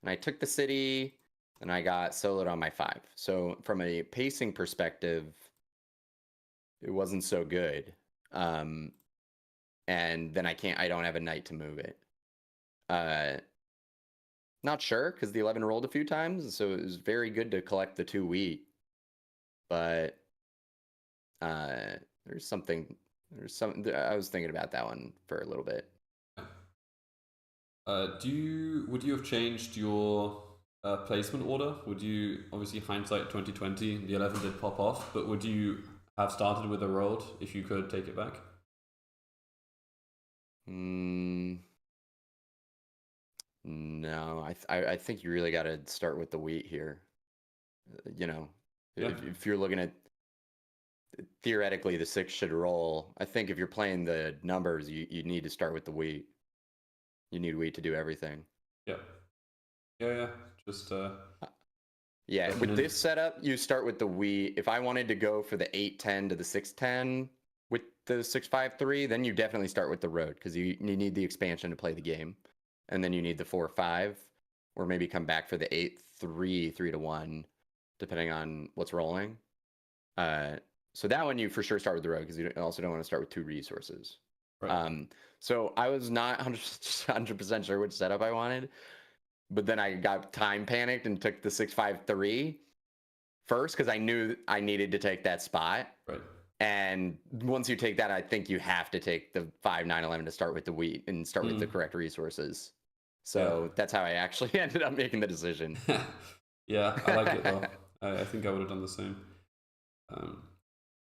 and I took the city, and I got soloed on my 5. So from a pacing perspective, it wasn't so good. And then I don't have a knight to move it. Not sure, because the 11 rolled a few times, so it was very good to collect the 2 wheat. But there's something I was thinking about that one for a little bit. Would you have changed your placement order? Would you, obviously hindsight 2020, the 11 did pop off, but would you have started with a road if you could take it back? No, I think you really got to start with the wheat here. If you're looking at theoretically the 6 should roll, I think if you're playing the numbers, you need to start with the wheat. You need wheat to do everything. Yeah. Just yeah, with this setup, you start with the wheat. If I wanted to go for the 8-10 to the 6-10 with the 6-5-3, then you definitely start with the road, because you need the expansion to play the game. And then you need the 4-5, or maybe come back for the 8-3, 3-1, depending on what's rolling. So that one you for sure start with the road, because you also don't want to start with 2 resources. right. So I was not 100% sure which setup I wanted, but then I got time panicked and took the 6-5-3 first, because I knew I needed to take that spot. Right. And once you take that, I think you have to take the 5, 9, 11 to start with the wheat and start with the correct resources. So that's how I actually ended up making the decision. Yeah, I like it though. I think I would have done the same.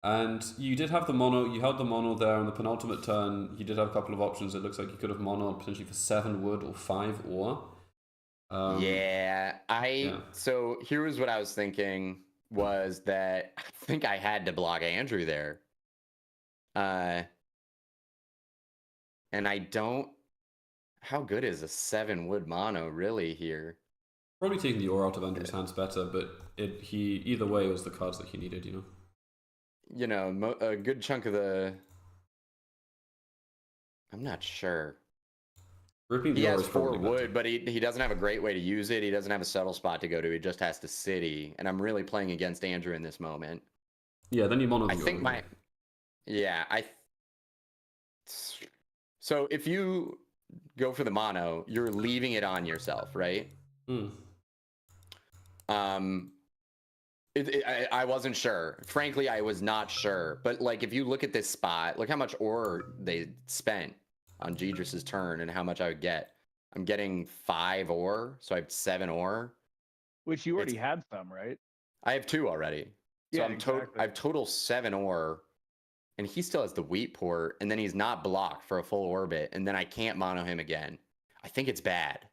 And you did have the mono. You held the mono there on the penultimate turn. You did have a couple of options. It looks like you could have mono potentially for 7 wood or 5 ore. So here was what I was thinking was that I think I had to block Andrew there. And I don't. How good is a 7 wood mono really here? Probably taking the ore out of Andrew's hands better, but he either way was the cards that he needed. A good chunk of the. I'm not sure. Ripping He the ore has is 4 probably wood, better. but he doesn't have a great way to use it. He doesn't have a settle spot to go to. He just has to city, and I'm really playing against Andrew in this moment. Yeah, then you mono. So if you go for the mono, you're leaving it on yourself, right? I wasn't sure. Frankly, I was not sure. But like, if you look at this spot, look how much ore they spent on Gedris's turn and how much I would get. I'm getting 5 ore, so I have 7 ore. Which you already had some, right? I have 2 already. So Yeah, exactly. I have total 7 ore, and he still has the wheat port, and then he's not blocked for a full orbit, and then I can't mono him again. I think it's bad.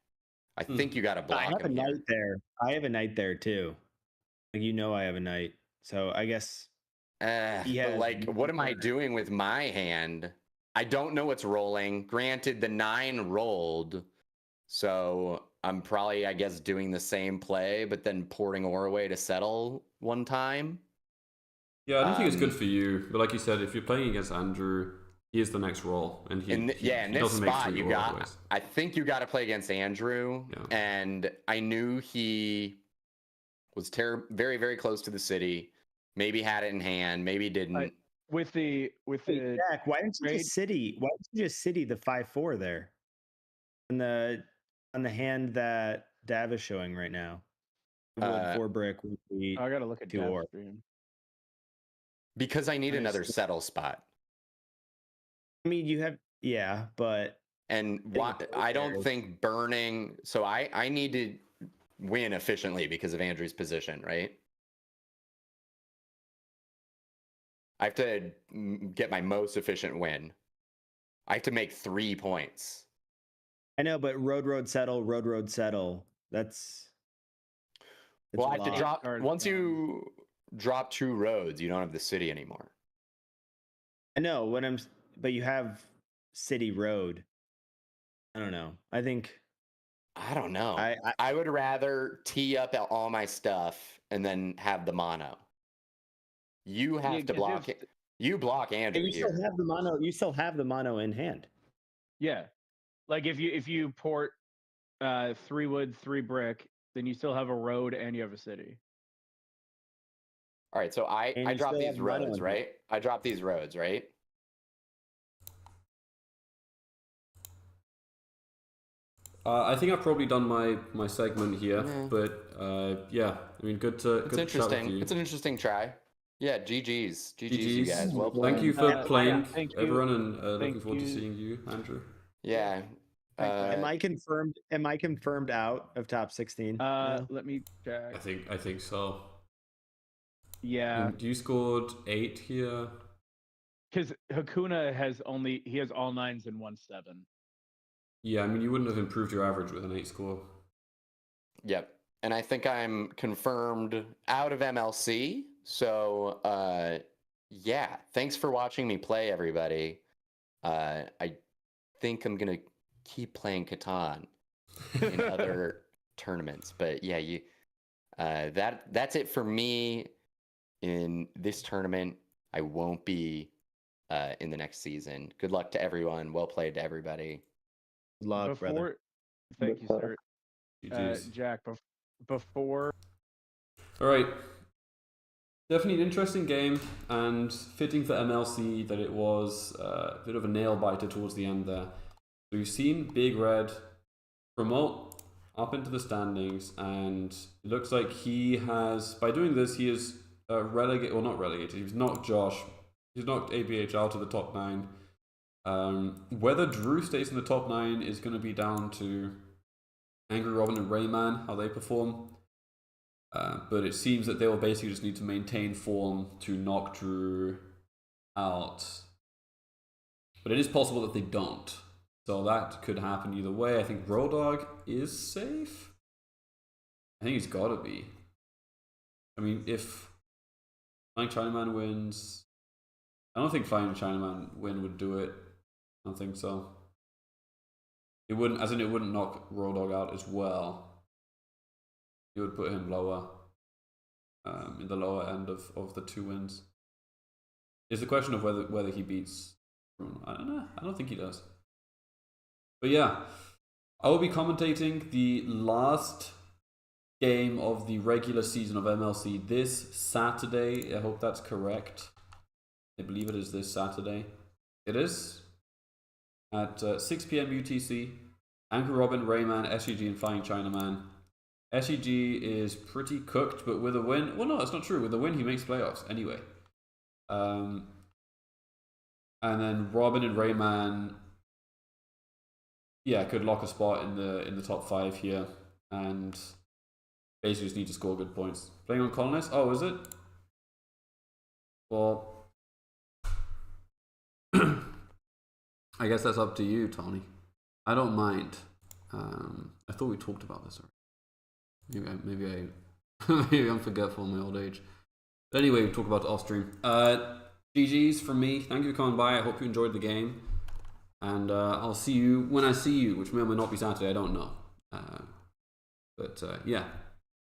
I think you got to block I have him a here. knight there. I have a knight there too. Like, I have a knight. So I guess But like, what am I doing with my hand? I don't know what's rolling. Granted, the 9 rolled, so I'm probably, I guess, doing the same play, but then porting ore away to settle one time. Yeah, I don't think it's good for you. But like you said, if you're playing against Andrew, he is the next roll, and in this spot, you got. I think you got to play against Andrew, and I knew he was very, very close to the city. Maybe had it in hand, maybe didn't. With the Jack, why didn't you just city? Why didn't you just city the 5-4 there? On the hand that Dav is showing right now. Wood 4 brick would be. I gotta look at 2 Dav's ore. stream. Because I need another settle spot. I mean, you have but and I don't think burning. So I need to win efficiently because of Andrew's position, right? I have to get my most efficient win. I have to make 3 points. I know, but road settle. That's well, I have to drop once you drop 2 roads, you don't have the city anymore. I know but you have city road. I don't know. I don't know. I would rather tee up all my stuff and then have the mono. You have to block it. You block Andrew. You still have the mono. You still have the mono in hand. Yeah, like if you port 3 wood, 3 brick, then you still have a road and you have a city. All right, so I drop these roads, right? I drop these roads, right? I think I've probably done my segment here, but yeah, I mean, good to. It's interesting. It's an interesting try. Yeah, GG's, you guys. Well played. Thank you for playing, thank everyone, and looking forward to seeing you, Andrew. Yeah. Am I confirmed out of top 16? Let me check. I think so. Yeah. You scored 8 here. Because Hakuna has all 9s and 1 7. Yeah, I mean, you wouldn't have improved your average with an 8 score. Yep. And I think I'm confirmed out of MLC. So, yeah, thanks for watching me play, everybody. I think I'm going to keep playing Catan in other tournaments. But yeah, that's it for me in this tournament. I won't be in the next season. Good luck to everyone. Well played to everybody. Good luck, brother. Thank you, sir. Jack, before. All right. Definitely an interesting game, and fitting for MLC that it was a bit of a nail biter towards the end there. So you've seen Big Red promote up into the standings, and it looks like he has, by doing this, he is relegated, well, not relegated, he's knocked Josh, he's knocked ABH out of the top 9. Whether Drew stays in the top 9 is going to be down to Angry Robin and Rayman, how they perform. But it seems that they will basically just need to maintain form to knock Drew out. But it is possible that they don't. So that could happen either way. I think Road Dogg is safe. I think he's got to be. I mean, if Flying Chinaman wins... I don't think Flying Chinaman win would do it. I don't think so. It wouldn't, as in it wouldn't knock Road Dogg out as well. It would put him lower, in the lower end of the 2 wins. It's the question of whether he beats Bruno. I don't know. I don't think he does. But yeah, I will be commentating the last game of the regular season of MLC this Saturday. I hope that's correct. I believe it is this Saturday. It is at 6 p.m. UTC. Anchor Robin, Rayman, SEG, and Flying Chinaman. SEG is pretty cooked, but with a win... Well, no, that's not true. With a win, he makes playoffs anyway. And then Robin and Rayman... Yeah, could lock a spot in the top 5 here. And basically just need to score good points. Playing on Colonist? Oh, is it? Well... I guess that's up to you, Tony. I don't mind. I thought we talked about this already. Maybe I'm forgetful in my old age. But anyway, we'll talk about it off stream. GG's from me. Thank you for coming by. I hope you enjoyed the game. And I'll see you when I see you, which may or may not be Saturday. I don't know. But yeah.